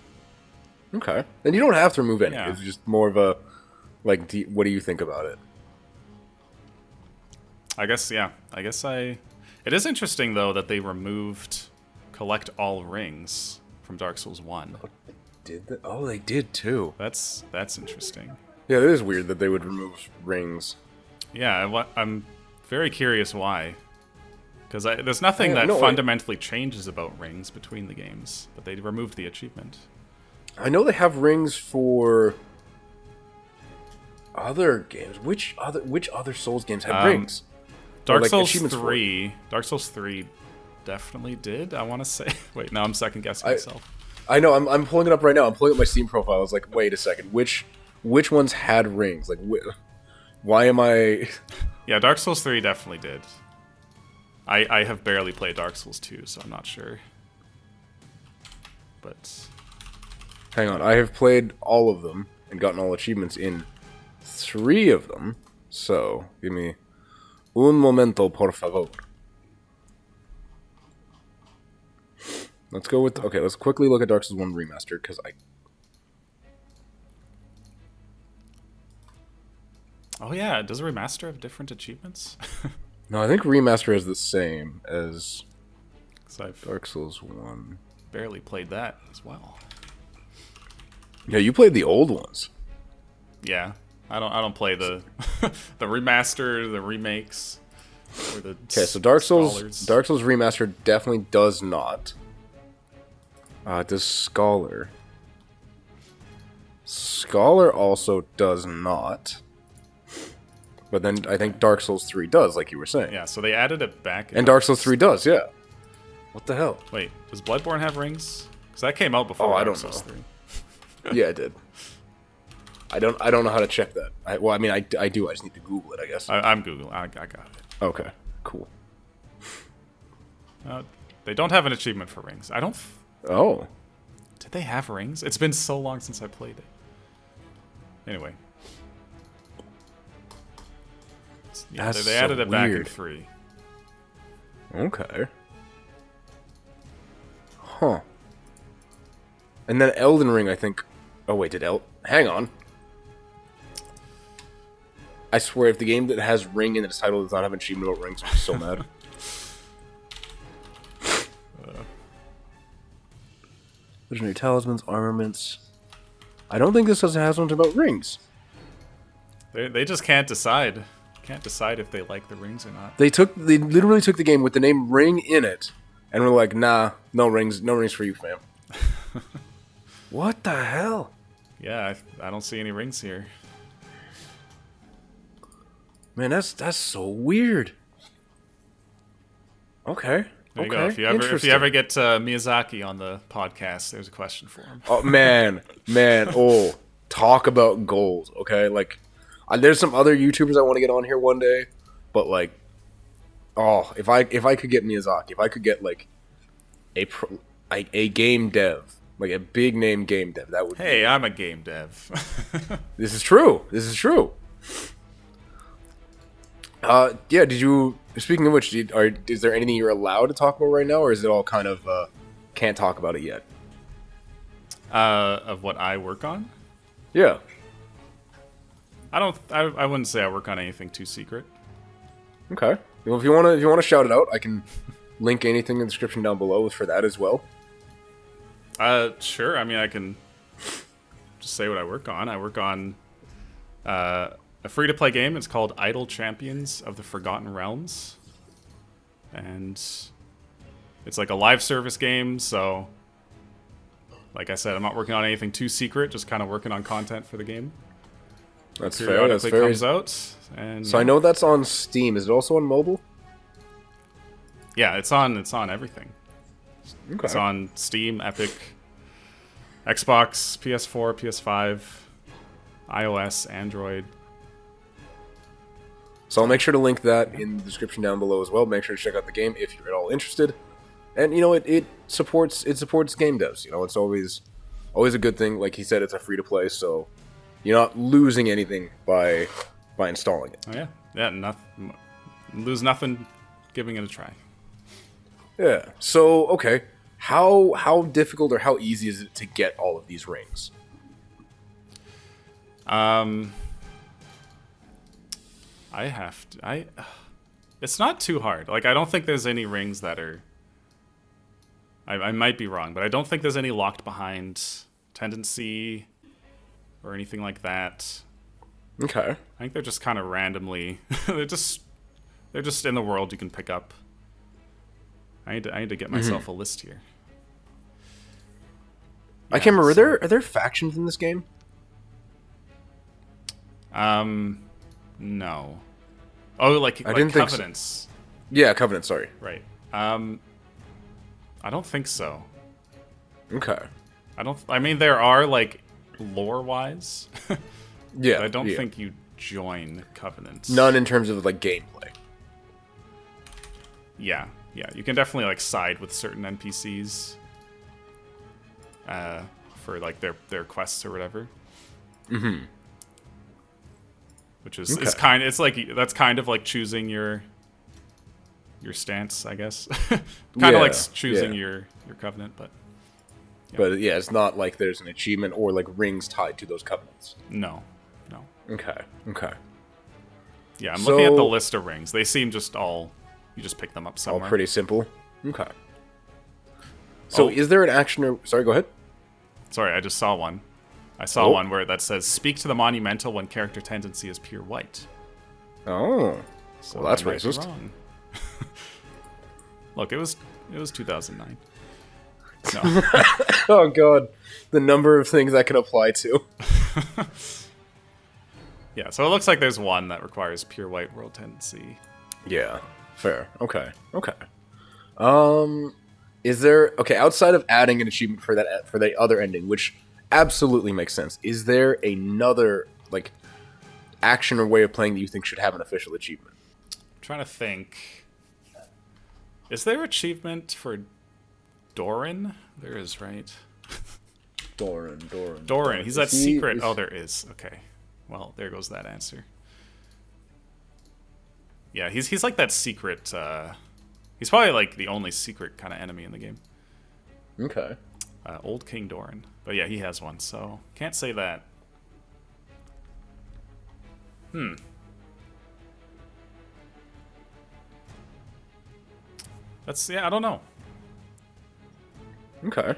Okay. And you don't have to remove any. Yeah. It's just more of a, like, what do you think about it? I guess, yeah. It is interesting, though, that they removed collect all rings from Dark Souls 1. Did they? Oh, they did, too. That's interesting. Yeah, it is weird that they would remove rings. Yeah, I'm very curious why. Because there's nothing that fundamentally changes about rings between the games, but they removed the achievement. I know they have rings for other games. Which other Souls games have rings? Dark Souls 3 definitely did, I want to say. Wait, now I'm second guessing myself. I know, I'm pulling it up right now. I'm pulling up my Steam profile. I was like, wait a second. Which ones had rings? Like, why am I... Yeah, Dark Souls 3 definitely did. I have barely played Dark Souls 2, so I'm not sure. But... Hang on, I have played all of them and gotten all achievements in 3 of them. So, give me un momento, por favor. Let's go with... Okay, let's quickly look at Dark Souls 1 Remastered, because I... Oh yeah, does a remaster have different achievements? No, I think Remaster is the same as I've Dark Souls 1. barely played that as well. Yeah, you played the old ones. Yeah, I don't play the the remaster, the remakes, or the so Dark Souls scholars. Remastered definitely does not. Does Scholar? Scholar also does not. But then I think Dark Souls 3 does, like you were saying. Yeah, so they added it back. And Dark Souls 3 does, yeah. What the hell? Wait, does Bloodborne have rings? Because that came out before Dark Souls 3. Yeah, it did. I don't know how to check that. I do. I just need to Google it, I guess. I'm Googling. I got it. Okay, cool. They don't have an achievement for rings. I don't... Oh. Did they have rings? It's been so long since I played it. Anyway. Yeah, they added it back in 3. Okay. Huh. And then Elden Ring, I think... Oh, wait, hang on. I swear, if the game that has ring in its title does not have an achievement about rings, I'm so mad. Legendary talismans, armaments... I don't think this has one about rings. They just can't decide. Can't decide if they like the rings or not. They literally took the game with the name Ring in it, and were like, nah, no rings for you, fam. What the hell? Yeah, I don't see any rings here. Man, that's so weird. Okay. There you go. If you ever get Miyazaki on the podcast, there's a question for him. Oh man. Oh, talk about gold. Okay, like there's some other YouTubers I want to get on here one day, but like, oh, if I could get Miyazaki, if I could get like a game dev, like a big name game dev, that would. Hey, I'm a game dev. This is true. Yeah. Did you? Speaking of which, is there anything you're allowed to talk about right now, or is it all kind of can't talk about it yet? Of what I work on? Yeah. I wouldn't say I work on anything too secret. Okay. Well, if you want to shout it out, I can link anything in the description down below for that as well. Sure. I mean, I can just say what I work on. I work on a a free-to-play game. It's called Idle Champions of the Forgotten Realms. And it's like a live service game, so like I said, I'm not working on anything too secret, just kind of working on content for the game. That's fair. That's fair. Comes out, and so I know that's on Steam. Is it also on mobile? Yeah, it's on everything. Okay. It's on Steam, Epic, Xbox, PS4, PS5, iOS, Android. So I'll make sure to link that in the description down below as well. Make sure to check out the game if you're at all interested. And you know, it supports game devs. You know, it's always a good thing. Like he said, it's a free to play, so you're not losing anything by installing it. Oh yeah, lose nothing giving it a try. Yeah. So okay, how difficult or how easy is it to get all of these rings? It's not too hard. Like I don't think there's any rings that are. I might be wrong, but I don't think there's any locked behind tendency or anything like that. Okay. I think they're just kind of randomly. they're just in the world you can pick up. I need to get myself a list here. I can't remember. Are there factions in this game? No. Oh, like Covenants. So. Yeah, Covenants. Sorry. Right. I don't think so. Okay. I mean, there are like lore-wise. Yeah. But I don't think you join Covenants. None in terms of like gameplay. Yeah. You can definitely like side with certain NPCs. For like their quests or whatever. Mm-hmm. Which is it's that's kind of like choosing your stance, I guess. Kind of like choosing your covenant, but but yeah, it's not like there's an achievement or like rings tied to those covenants. No. Okay. Yeah, I'm looking at the list of rings. They seem you just pick them up somewhere. All pretty simple. Okay. So is there an action or sorry, go ahead. Sorry, I just saw one. I saw one where that says speak to the monumental when character tendency is pure white. Oh. So well, that's racist. Wrong. Look, it was 2009. No. Oh god, the number of things that can apply to. Yeah, so it looks like there's one that requires pure white world tendency. Yeah, fair. Okay. Is there outside of adding an achievement for the other ending, which absolutely makes sense? Is there another like action or way of playing that you think should have an official achievement? I'm trying to think. Is there achievement for Doran? There is, right? Doran. He's that secret. Oh, there is. Okay. Well, there goes that answer. Yeah, he's like that secret. He's probably like the only secret kind of enemy in the game. Okay. Old King Doran. But yeah, he has one, so can't say that. I don't know. Okay.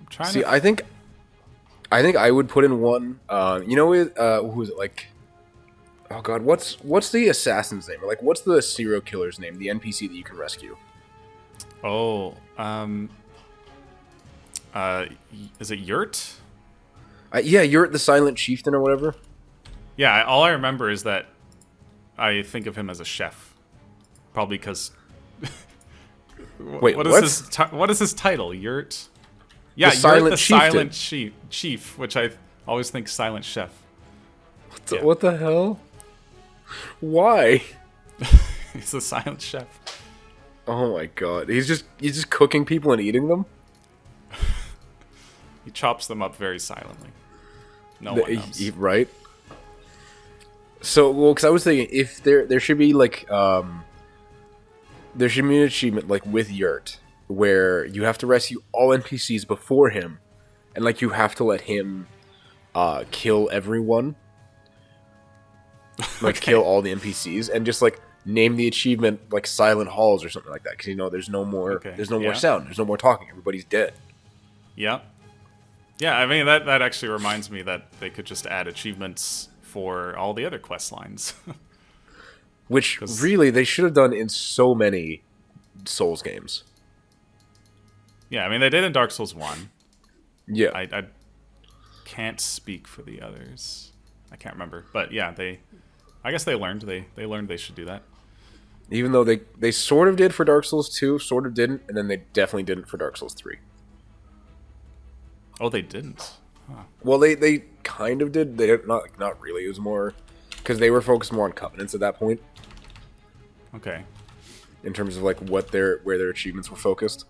I'm trying to... I think I would put in one. Who is it? Like, oh god, what's the assassin's name? Or like, what's the serial killer's name? The NPC that you can rescue. Oh, is it Yurt? Yeah, Yurt the Silent Chieftain or whatever. Yeah, all I remember is that I think of him as a chef. Probably because. Wait, what is his title? Yurt. Yeah, Yurt the Silent Chief, which I always think Silent Chef. What the hell? Why? He's a silent chef. Oh my god, he's just cooking people and eating them. He chops them up very silently. No one knows. Right. So, well, because I was thinking if there should be like there should be an achievement like with Yurt where you have to rescue all NPCs before him, and like you have to let him kill everyone, like kill all the NPCs, and just like name the achievement like Silent Halls or something like that, because there's no more more sound, there's no more talking, everybody's dead. Yeah. Yeah, I mean, that actually reminds me that they could just add achievements for all the other quest lines. Which, really, they should have done in so many Souls games. Yeah, I mean, they did in Dark Souls 1. Yeah. I can't speak for the others. I can't remember. But yeah, I guess they learned. They learned they should do that. Even though they sort of did for Dark Souls 2, sort of didn't, and then they definitely didn't for Dark Souls 3. Oh, they didn't? Huh. Well, they kind of did. They not really. It was more... Because they were focused more on Covenants at that point. Okay. In terms of, like, where their achievements were focused.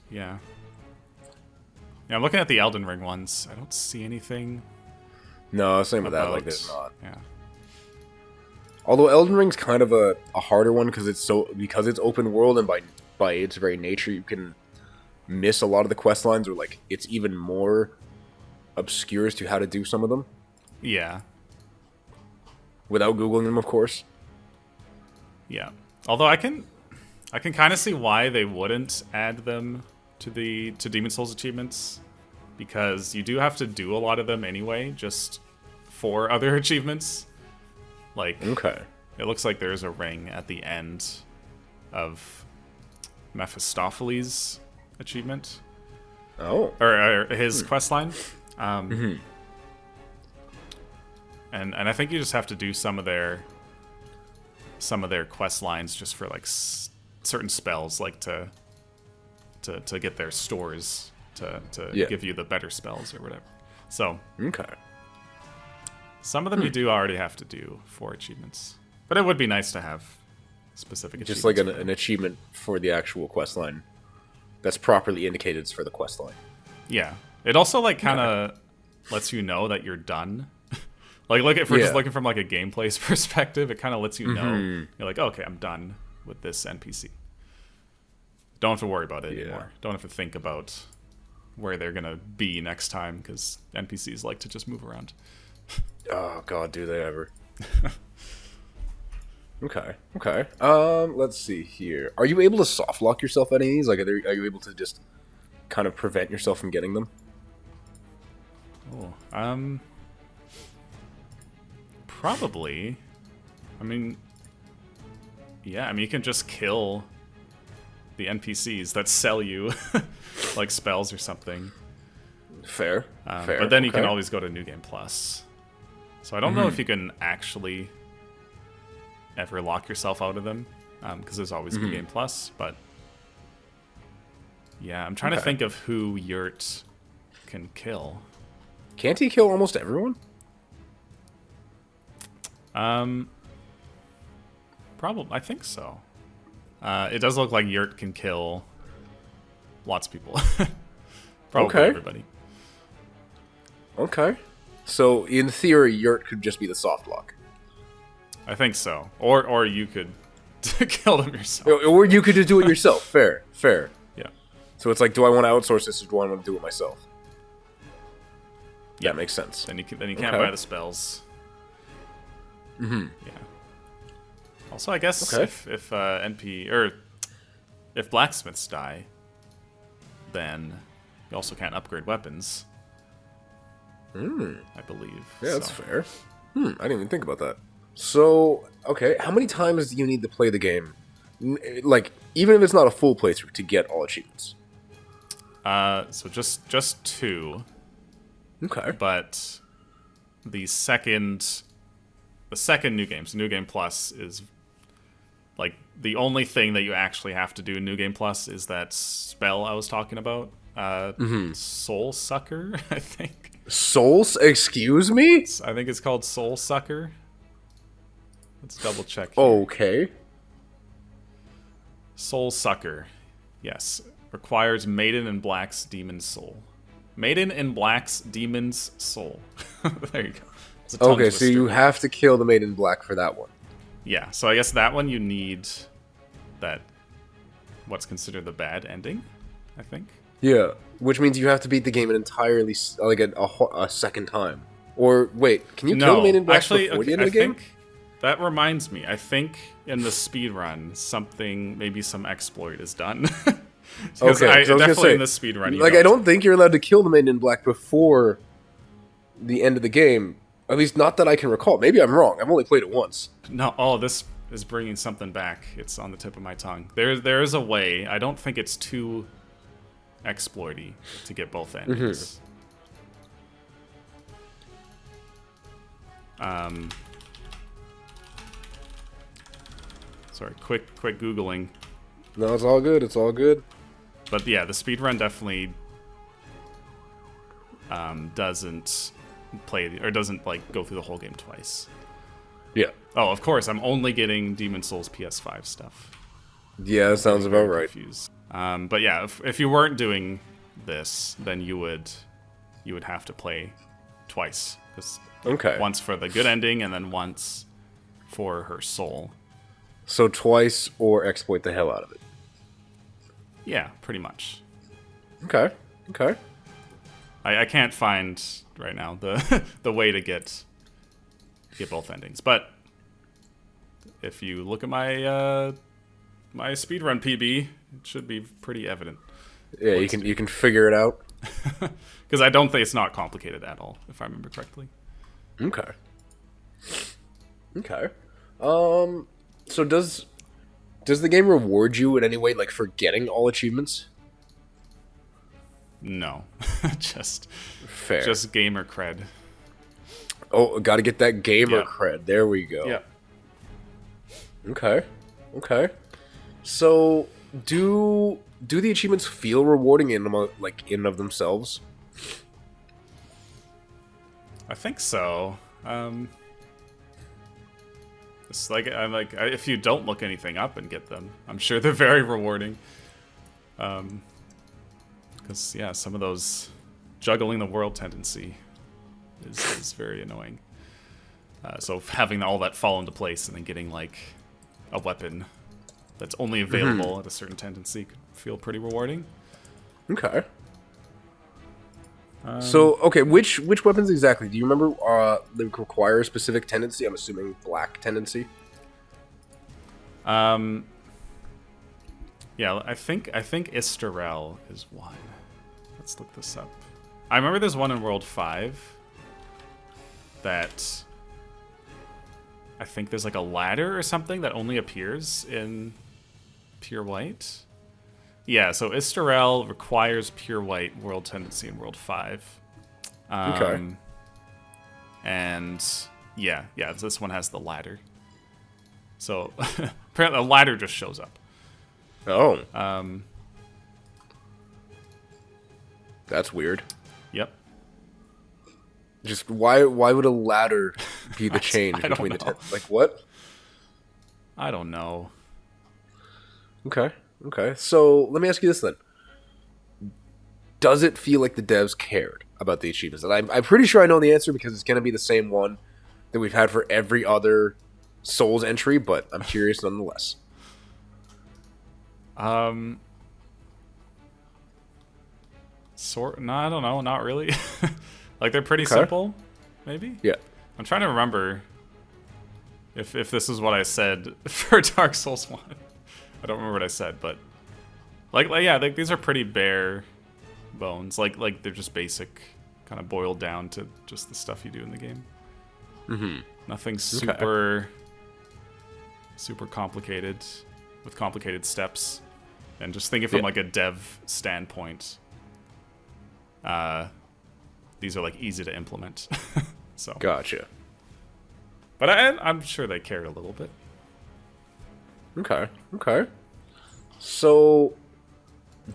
Yeah. Yeah, I'm looking at the Elden Ring ones. I don't see anything. No, same with that. Like, there's not. Yeah. Although Elden Ring's kind of a harder one because it's open world, and by its very nature, you can miss a lot of the quest lines, or like it's even more obscure as to how to do some of them. Yeah. Without googling them, of course. Yeah. Although I can kind of see why they wouldn't add them to Demon'ssss Souls achievements, because you do have to do a lot of them anyway, just for other achievements. Like, okay, it looks like there's a ring at the end of Mephistopheles' achievement. Oh, or his quest line. And I think you just have to do some of their quest lines just for like certain spells, like to get their stores to give you the better spells or whatever. So okay, some of them you do already have to do for achievements, but it would be nice to have specific achievements. Just like an achievement for the actual quest line that's properly indicated for the quest line. Yeah, it also like kind of lets you know that you're done. Like, if we're just looking from like a gameplay perspective, it kind of lets you know you're like, okay, I'm done with this NPC. Don't have to worry about it anymore. Don't have to think about where they're gonna be next time, because NPCs like to just move around. Oh god, do they ever? Okay. Let's see here. Are you able to soft lock yourself any of these? Like, are you able to just kind of prevent yourself from getting them? Oh, probably. I mean, yeah. I mean, you can just kill the NPCs that sell you like spells or something. Fair. But then you can always go to New Game Plus. So I don't know if you can actually ever lock yourself out of them, because there's always New Game Plus. But yeah, I'm trying to think of who Yurt can kill. Can't he kill almost everyone? Probably. I think so. It does look like Yurt can kill lots of people. Probably everybody. Okay. So, in theory, Yurt could just be the soft lock. I think so. Or you could kill them yourself. Or you could just do it yourself. Fair. Yeah. So it's like, do I want to outsource this, or do I want to do it myself? Yeah, that makes sense. Then you can't buy the spells. Yeah. Also, I guess if if blacksmiths die, then you also can't upgrade weapons. I believe. Yeah, that's fair. I didn't even think about that. So, okay, how many times do you need to play the game? Like, even if it's not a full playthrough, to get all achievements? So just 2. Okay. But the second New Game, so New Game Plus, is like the only thing that you actually have to do in New Game Plus is that spell I was talking about. Soul Sucker, I think. Souls? Excuse me? I think it's called Soul Sucker. Let's double check here. Okay. Soul Sucker. Yes. Requires Maiden in Black's Demon's Soul. Maiden in Black's Demon's Soul. There you go. Okay, so you have to kill the Maiden in Black for that one. Yeah, so I guess that one you need that, what's considered the bad ending, I think. Yeah, which means you have to beat the game an entirely, like, a second time. Or, wait, can you kill the Maiden in Black before the end of the game? That reminds me, I think in the speedrun, maybe some exploit is done. Because Okay, I 'cause I was gonna definitely say, in this speed run. like, I don't think you're allowed to kill the maiden in black before the end of the game. At least, not that I can recall. Maybe I'm wrong. I've only played it once. No, this is bringing something back. It's on the tip of my tongue. There is a way. I don't think it's too exploity to get both endings. Sorry, quick Googling. No, it's all good. It's all good. But yeah, the speedrun definitely doesn't doesn't like go through the whole game twice. Yeah. Oh, of course, I'm only getting Demon'ssss Souls PS5 stuff. Yeah, that sounds about right. Confused. But yeah, if you weren't doing this, then you would have to play twice. Okay. Once for the good ending, and then once for her soul. So twice or exploit the hell out of it. Yeah, pretty much. Okay. Okay. I can't find right now the way to get both endings, but if you look at my my speedrun PB, it should be pretty evident. Yeah, you can figure it out. Because I don't think it's not complicated at all, if I remember correctly. Okay. Okay. So does the game reward you in any way, like for getting all achievements? No, just gamer cred. Oh, got to get that gamer cred. There we go. Yeah. Okay. Okay. So do the achievements feel rewarding in and of themselves? I think so. It's like if you don't look anything up and get them, I'm sure they're very rewarding. Because yeah, some of those juggling the world tendency is very annoying. So having all that fall into place and then getting like a weapon that's only available at a certain tendency could feel pretty rewarding. Okay. So, okay, which weapons exactly? Do you remember they require a specific tendency? I'm assuming black tendency. Yeah, I think Istarel is one. Let's look this up. I remember there's one in World 5 that I think there's like a ladder or something that only appears in Pure White. Yeah, so Istarel requires Pure White world tendency in World 5. Okay. And yeah, this one has the ladder. So apparently a ladder just shows up. Oh. That's weird. Yep. Just why would a ladder be the change between the like what? I don't know. Okay. Okay. So let me ask you this then. Does it feel like the devs cared about the achievements? And I'm pretty sure I know the answer because it's going to be the same one that we've had for every other Souls entry, but I'm curious nonetheless. No, I don't know, not really. Like they're pretty simple, maybe? Yeah. I'm trying to remember if this is what I said for Dark Souls 1. I don't remember what I said, but like these are pretty bare bones. Like they're just basic, kind of boiled down to just the stuff you do in the game. Mm-hmm. Nothing super complicated with complicated steps. And just thinking from like a dev standpoint, these are like easy to implement. So Gotcha. But I'm sure they cared a little bit. Okay. Okay. So,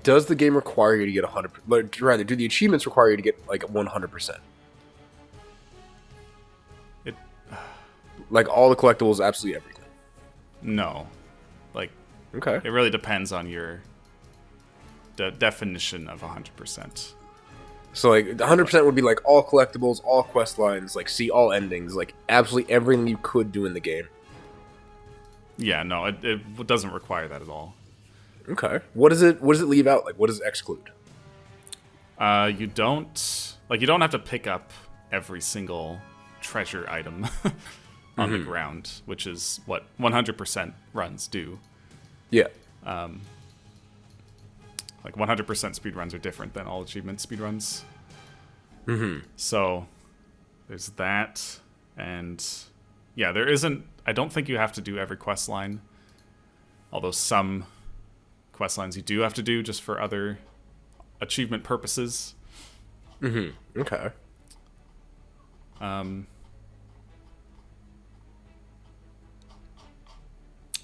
does the game require you to get 100%? Like, rather, do the achievements require you to get like 100%? Like all the collectibles, absolutely everything. No, like Okay. it really depends on your definition of 100%. So like 100% would be like all collectibles, all quest lines, like see all endings, like absolutely everything you could do in the game. Yeah, no, it doesn't require that at all. Okay. What does it leave out? Like what does it exclude? You don't have to pick up every single treasure item on the ground, which is what 100% runs do. Yeah. Like 100% speedruns are different than all achievement speedruns. Mm-hmm. So there's that, and yeah, there isn't. I don't think you have to do every quest line, although some quest lines you do have to do just for other achievement purposes. Mm-hmm. Okay.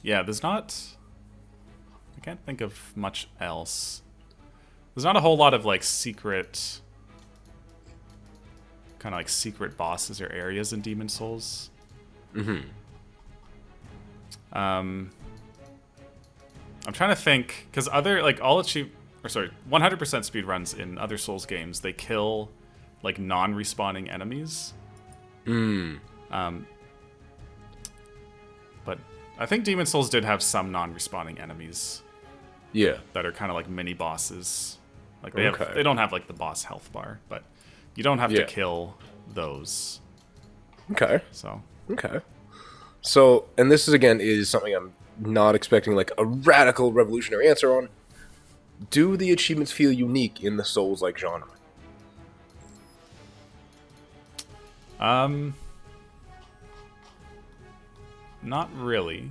Yeah, there's not. I can't think of much else. There's not a whole lot of like secret, kind of like secret bosses or areas in Demon'ssss Souls. Mm-hmm. I'm trying to think, because other, like, 100% speedruns in other Souls games, they kill, like, non-respawning enemies. But I think Demon'ssss Souls did have some non-respawning enemies. Yeah. That are kind of like mini-bosses. Like, they don't have, like, the boss health bar, but you don't have to kill those. Okay. So. Okay. So, and this is something I'm not expecting like a radical revolutionary answer on. Do the achievements feel unique in the Souls-like genre? Not really.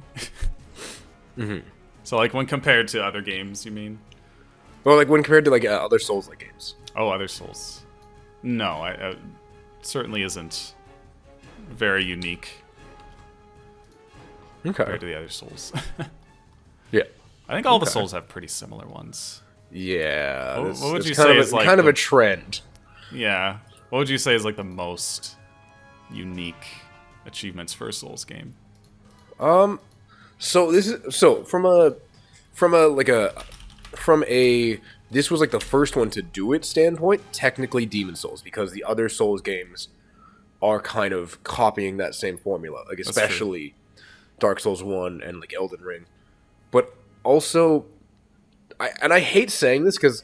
Mm-hmm. So, like, when compared to other games, you mean? Well, like when compared to like other Souls-like games. Oh, other Souls. No, it certainly isn't very unique. Okay. Compared to the other Souls. Yeah. I think all the Souls have pretty similar ones. Yeah. What would you say is like kind of a trend? Yeah. What would you say is like the most unique achievements for a Souls game? So this is from a this was like the first one to do it standpoint. Technically, Demon'ssss Souls, because the other Souls games are kind of copying that same formula, like especially Dark Souls 1 and like Elden Ring. But also, I hate saying this because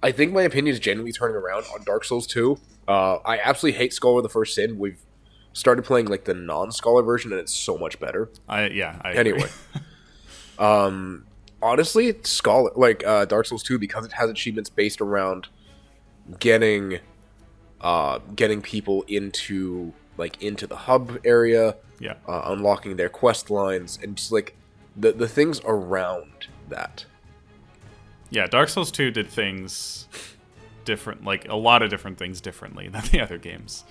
I think my opinion is genuinely turning around on Dark Souls 2. I absolutely hate Scholar of the First Sin. We've started playing like the non-Scholar version, and it's so much better. I agree. Anyway, honestly, Scholar Dark Souls 2, because it has achievements based around getting people into the hub area, unlocking their quest lines, and just like the things around that. Yeah, Dark Souls 2 did things different, like a lot of different things differently than the other games.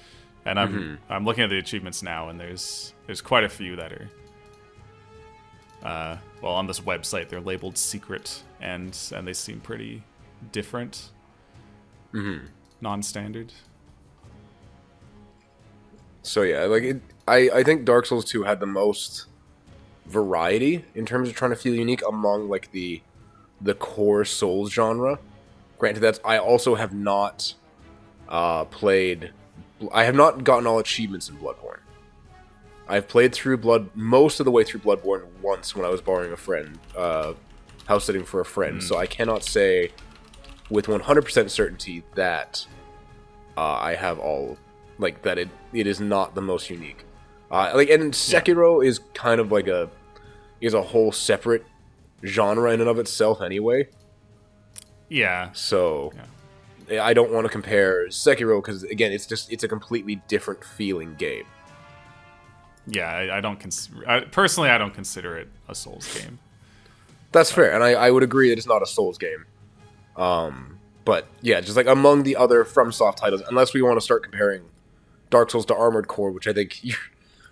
And I'm looking at the achievements now, and there's quite a few that are on this website they're labeled secret, and they seem pretty different, non-standard. So yeah, I think Dark Souls 2 had the most variety in terms of trying to feel unique among like the core Souls genre. Granted, I also have not played. I have not gotten all achievements in Bloodborne. I've played through most of the way through Bloodborne once when I was borrowing a friend, house sitting for a friend. So I cannot say with 100% certainty that I have all that. It is not the most unique. And Sekiro is kind of like a whole separate genre in and of itself anyway. Yeah. So I don't want to compare Sekiro because again, it's a completely different feeling game. Yeah, I don't personally I don't consider it a Souls game. That's fair, and I would agree that it's not a Souls game. But yeah, just like among the other FromSoft titles, unless we want to start comparing Dark Souls to Armored Core, which I think you're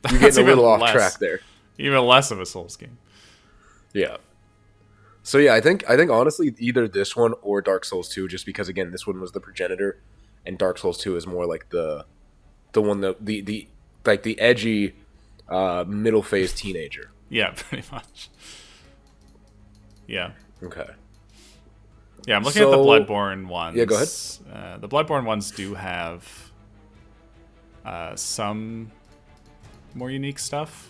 getting a little off track there. Even less of a Souls game. Yeah. So yeah, I think honestly either this one or Dark Souls 2, just because again this one was the progenitor, and Dark Souls 2 is more like the one that the edgy middle phase teenager. Yeah, pretty much. Yeah. Okay. Yeah, I'm looking at the Bloodborne ones. Yeah, go ahead. The Bloodborne ones do have some more unique stuff.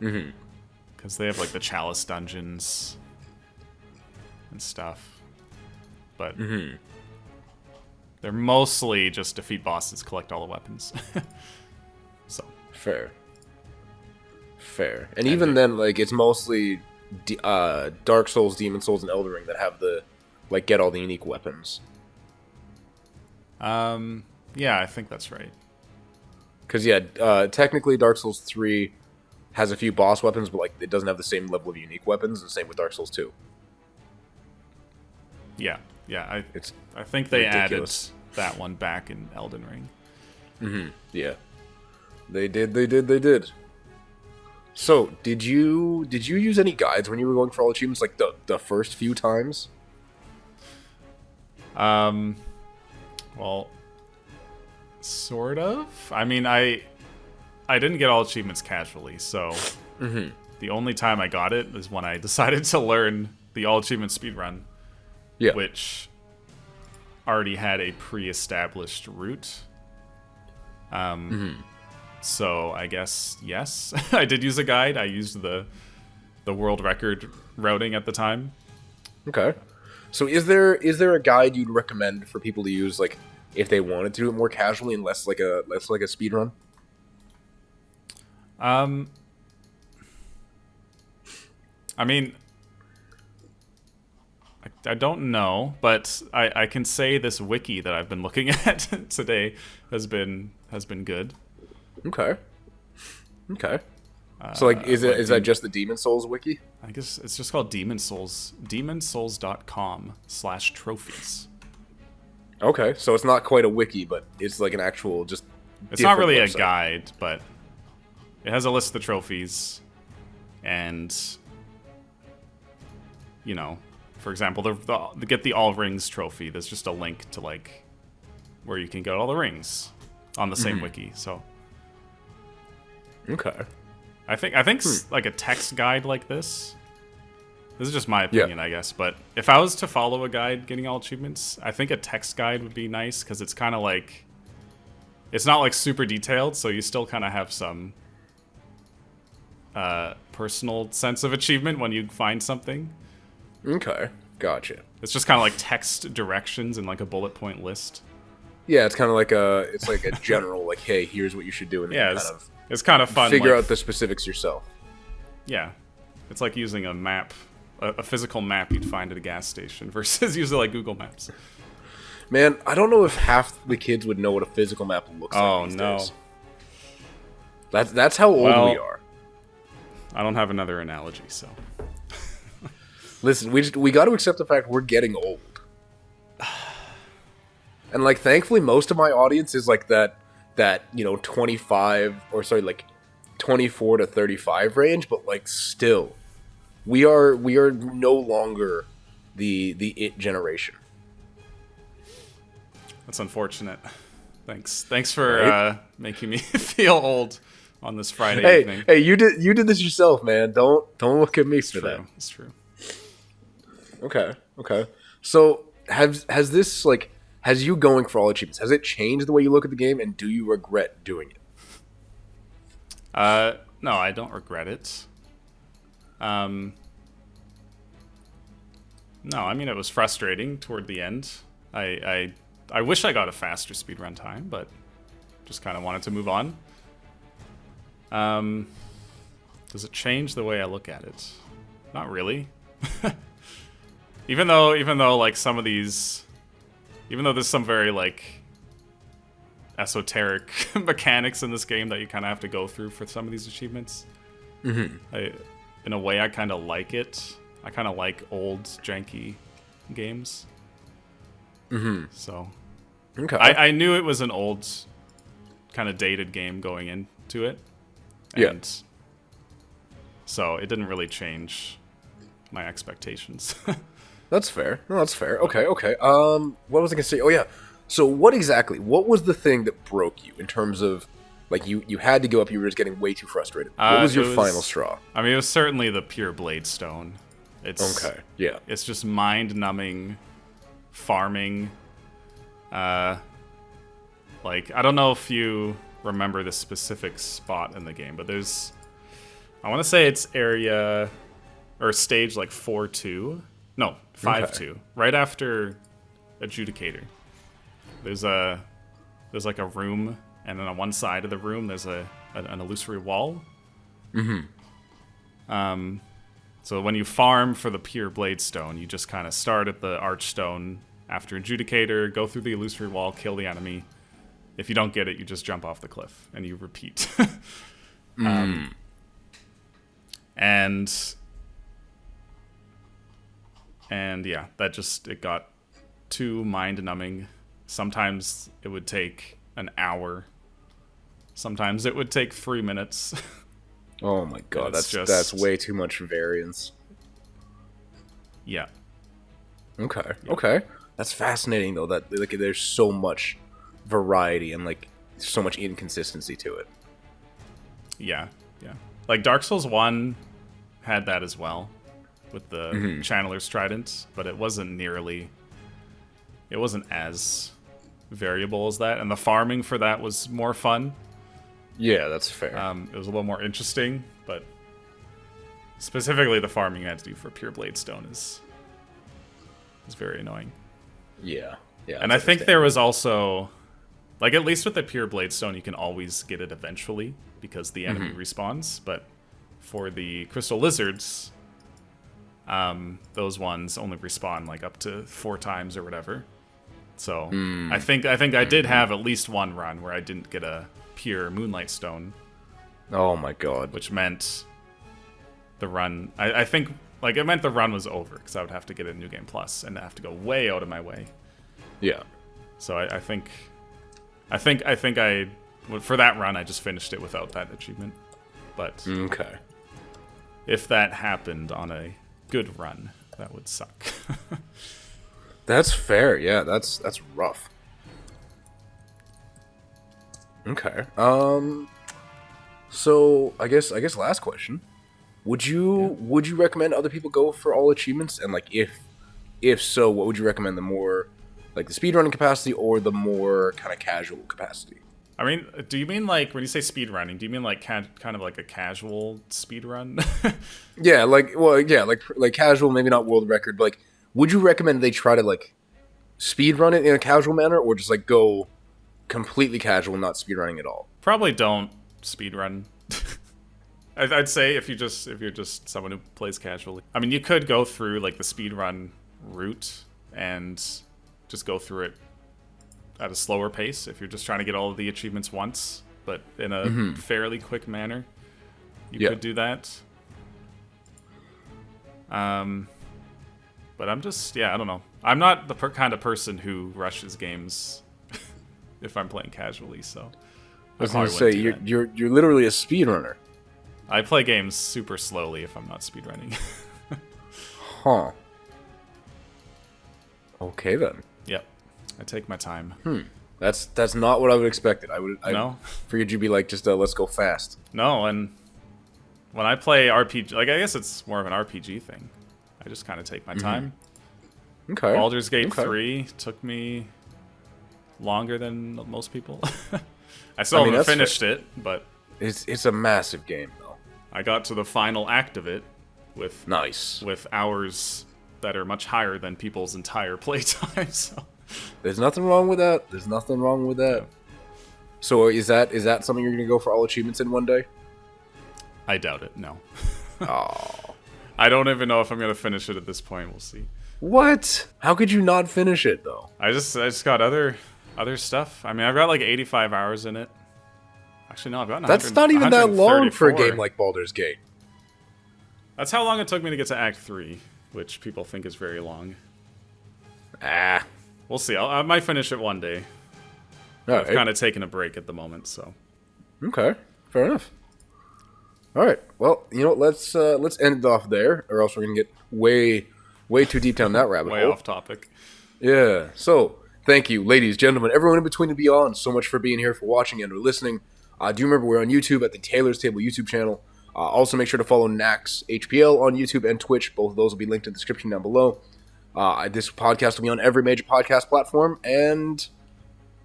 Mm-hmm. Because they have like the Chalice dungeons and stuff. But they're mostly just defeat bosses, collect all the weapons. So Fair. And even then, like, it's mostly Dark Souls, Demon'ssss Souls, and Elden Ring that have the like get all the unique weapons. Yeah, I think that's right. Because technically Dark Souls 3 has a few boss weapons, but like it doesn't have the same level of unique weapons. The same with Dark Souls 2. Yeah. I think they ridiculous. added that one back in Elden Ring. Mm-hmm. Yeah, they did. So, did you use any guides when you were going for all achievements, like the first few times? Well, sort of. I mean, I didn't get all achievements casually, so the only time I got it is when I decided to learn the all achievement speedrun, which already had a pre-established route. So I guess yes, I did use a guide. I used the world record routing at the time. Okay. So is there a guide you'd recommend for people to use, like if they wanted to do it more casually and less like a speed run? I mean, I don't know, but I can say this wiki that I've been looking at today has been good. Okay. So like is that just the Demon'ssss Souls wiki? I guess it's just called Demon'ssss Souls. Demon'ssssouls.com/trophies. Okay, so it's not quite a wiki, but it's like an actual just. It's not really website. A guide, but it has a list of the trophies, and you know, for example, the get the all rings trophy. There's just a link to like where you can get all the rings on the same wiki. So okay. I think like a text guide like this. This is just my opinion, I guess. But if I was to follow a guide getting all achievements, I think a text guide would be nice because it's kind of like it's not like super detailed, so you still kind of have some personal sense of achievement when you find something. Okay, gotcha. It's just kind of like text directions and like a bullet point list. Yeah, it's kind of like a general like, hey, here's what you should do, and then it's kind of fun. Figure out the specifics yourself. Yeah, it's like using a map, a physical map you'd find at a gas station versus using like Google Maps. Man, I don't know if half the kids would know what a physical map looks like these days. That's how old we are. I don't have another analogy, so. Listen, we got to accept the fact we're getting old. And like thankfully most of my audience is like that 24 to 35 range, but like still we are no longer the it generation. That's unfortunate. Thanks for making me feel old on this Friday evening. Hey, you did this yourself, man. Don't look at me for that. It's true. Okay. So has you going for all achievements, has it changed the way you look at the game, and do you regret doing it? No, I don't regret it. No, I mean, it was frustrating toward the end. I wish I got a faster speedrun time, but just kind of wanted to move on. Does it change the way I look at it? Not really. Even though like some of these, even though there's some very like esoteric mechanics in this game that you kind of have to go through for some of these achievements, in a way I kind of like it. I kind of like old janky games. So okay. I knew it was an old kind of dated game going into it, and so it didn't really change my expectations. That's fair. No, that's fair. Okay. What was I gonna say? Oh yeah. So what was the thing that broke you in terms of like you had to go up, you were just getting way too frustrated? What was your final straw? I mean, it was certainly the pure blade stone. It's okay. Yeah. It's just mind numbing farming. Like I don't know if you remember the specific spot in the game, but there's, I want to say it's area or stage like 4-2. No, 5-2. Right after Adjudicator. There's like a room, and then on one side of the room there's an illusory wall. So So when you farm for the pure blade stone, you just kind of start at the archstone after adjudicator, go through the illusory wall, kill the enemy. If you don't get it, you just jump off the cliff and you repeat. And yeah, it got too mind-numbing. Sometimes it would take an hour. Sometimes it would take 3 minutes. Oh my god, that's way too much variance. Yeah. Okay. Yeah. Okay. That's fascinating though. That like there's so much variety and like so much inconsistency to it. Yeah. Yeah. Like Dark Souls 1 had that as well with the Channeler's Trident, but it wasn't as variable as that, and the farming for that was more fun. Yeah, that's fair. It was a little more interesting, but specifically the farming you had to do for Pure Blade Stone is very annoying. Yeah. Yeah. And I think there was also, like, at least with the Pure Blade Stone, you can always get it eventually because the enemy respawns, but for the Crystal Lizards, those ones only respawn like up to 4 times or whatever. So I think I did have at least one run where I didn't get a pure Moonlight Stone. Oh my god. Which meant the run, I think, like, it meant the run was over because I would have to get a New Game Plus and have to go way out of my way. Yeah. So I think for that run I just finished it without that achievement. But okay. If that happened on a good run, that would suck. That's fair. Yeah, that's rough. Okay. So I guess last question. Would you recommend other people go for all achievements? And like if so, what would you recommend, the more like the speedrunning capacity or the more kind of casual capacity? I mean, do you mean like when you say speedrunning, do you mean like kind of like a casual speedrun? Yeah, like casual, maybe not world record, but like would you recommend they try to like speedrun it in a casual manner or just like go completely casual, not speedrunning at all? Probably don't speedrun. I'd say if you're just someone who plays casually. I mean, you could go through like the speedrun route and just go through it at a slower pace if you're just trying to get all of the achievements once, but in a fairly quick manner. You could do that. But I'm just, I don't know. I'm not the kind of person who rushes games if I'm playing casually, so I was gonna say you're literally a speedrunner. I play games super slowly if I'm not speedrunning. Huh. Okay then. Yep. I take my time. That's not what I would expect. No? Figured you'd be like, just let's go fast. No, and when I play RPG, like, I guess it's more of an RPG thing. I just kind of take my time. Okay. Baldur's Gate 3 took me longer than most people. I still haven't finished it, but it's a massive game though. I got to the final act of it with hours that are much higher than people's entire playtime. So there's nothing wrong with that. Yeah. So is that something you're gonna go for all achievements in one day? I doubt it. No. Oh. I don't even know if I'm gonna finish it at this point. We'll see. What? How could you not finish it though? I just got other stuff. I mean, I've got like 85 hours in it. Actually, no, I've got. That's not even that long for a game like Baldur's Gate. That's how long it took me to get to Act 3, which people think is very long. We'll see. I might finish it one day. I've kind of taken a break at the moment, so. Okay, fair enough. All right. Well, you know what? Let's end it off there, or else we're gonna get way too deep down that rabbit hole. Way off topic. Yeah. So, thank you, ladies, gentlemen, everyone in between and beyond, so much for being here, for watching and or listening. Do remember we're on YouTube at the Taylor's Table YouTube channel. Also, make sure to follow Naxhpl on YouTube and Twitch. Both of those will be linked in the description down below. This podcast will be on every major podcast platform. And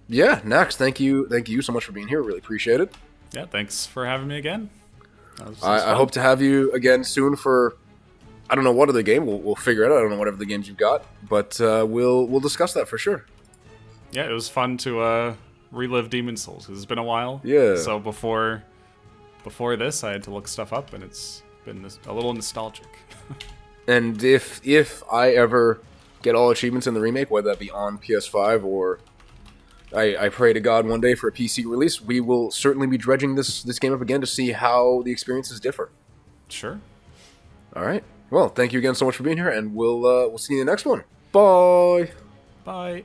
yeah, Nax, thank you so much for being here. Really appreciate it. Yeah, thanks for having me again. I hope to have you again soon for, I don't know what other game. We'll figure it out. I don't know whatever the games you've got, but we'll discuss that for sure. Yeah, it was fun to relive Demon'ssss Souls because it's been a while. Yeah. So before this, I had to look stuff up, and it's been a little nostalgic. And if I ever get all achievements in the remake, whether that be on PS5 or I pray to God one day for a PC release, we will certainly be dredging this game up again to see how the experiences differ. Sure. All right. Well, thank you again so much for being here, and we'll see you in the next one. Bye. Bye.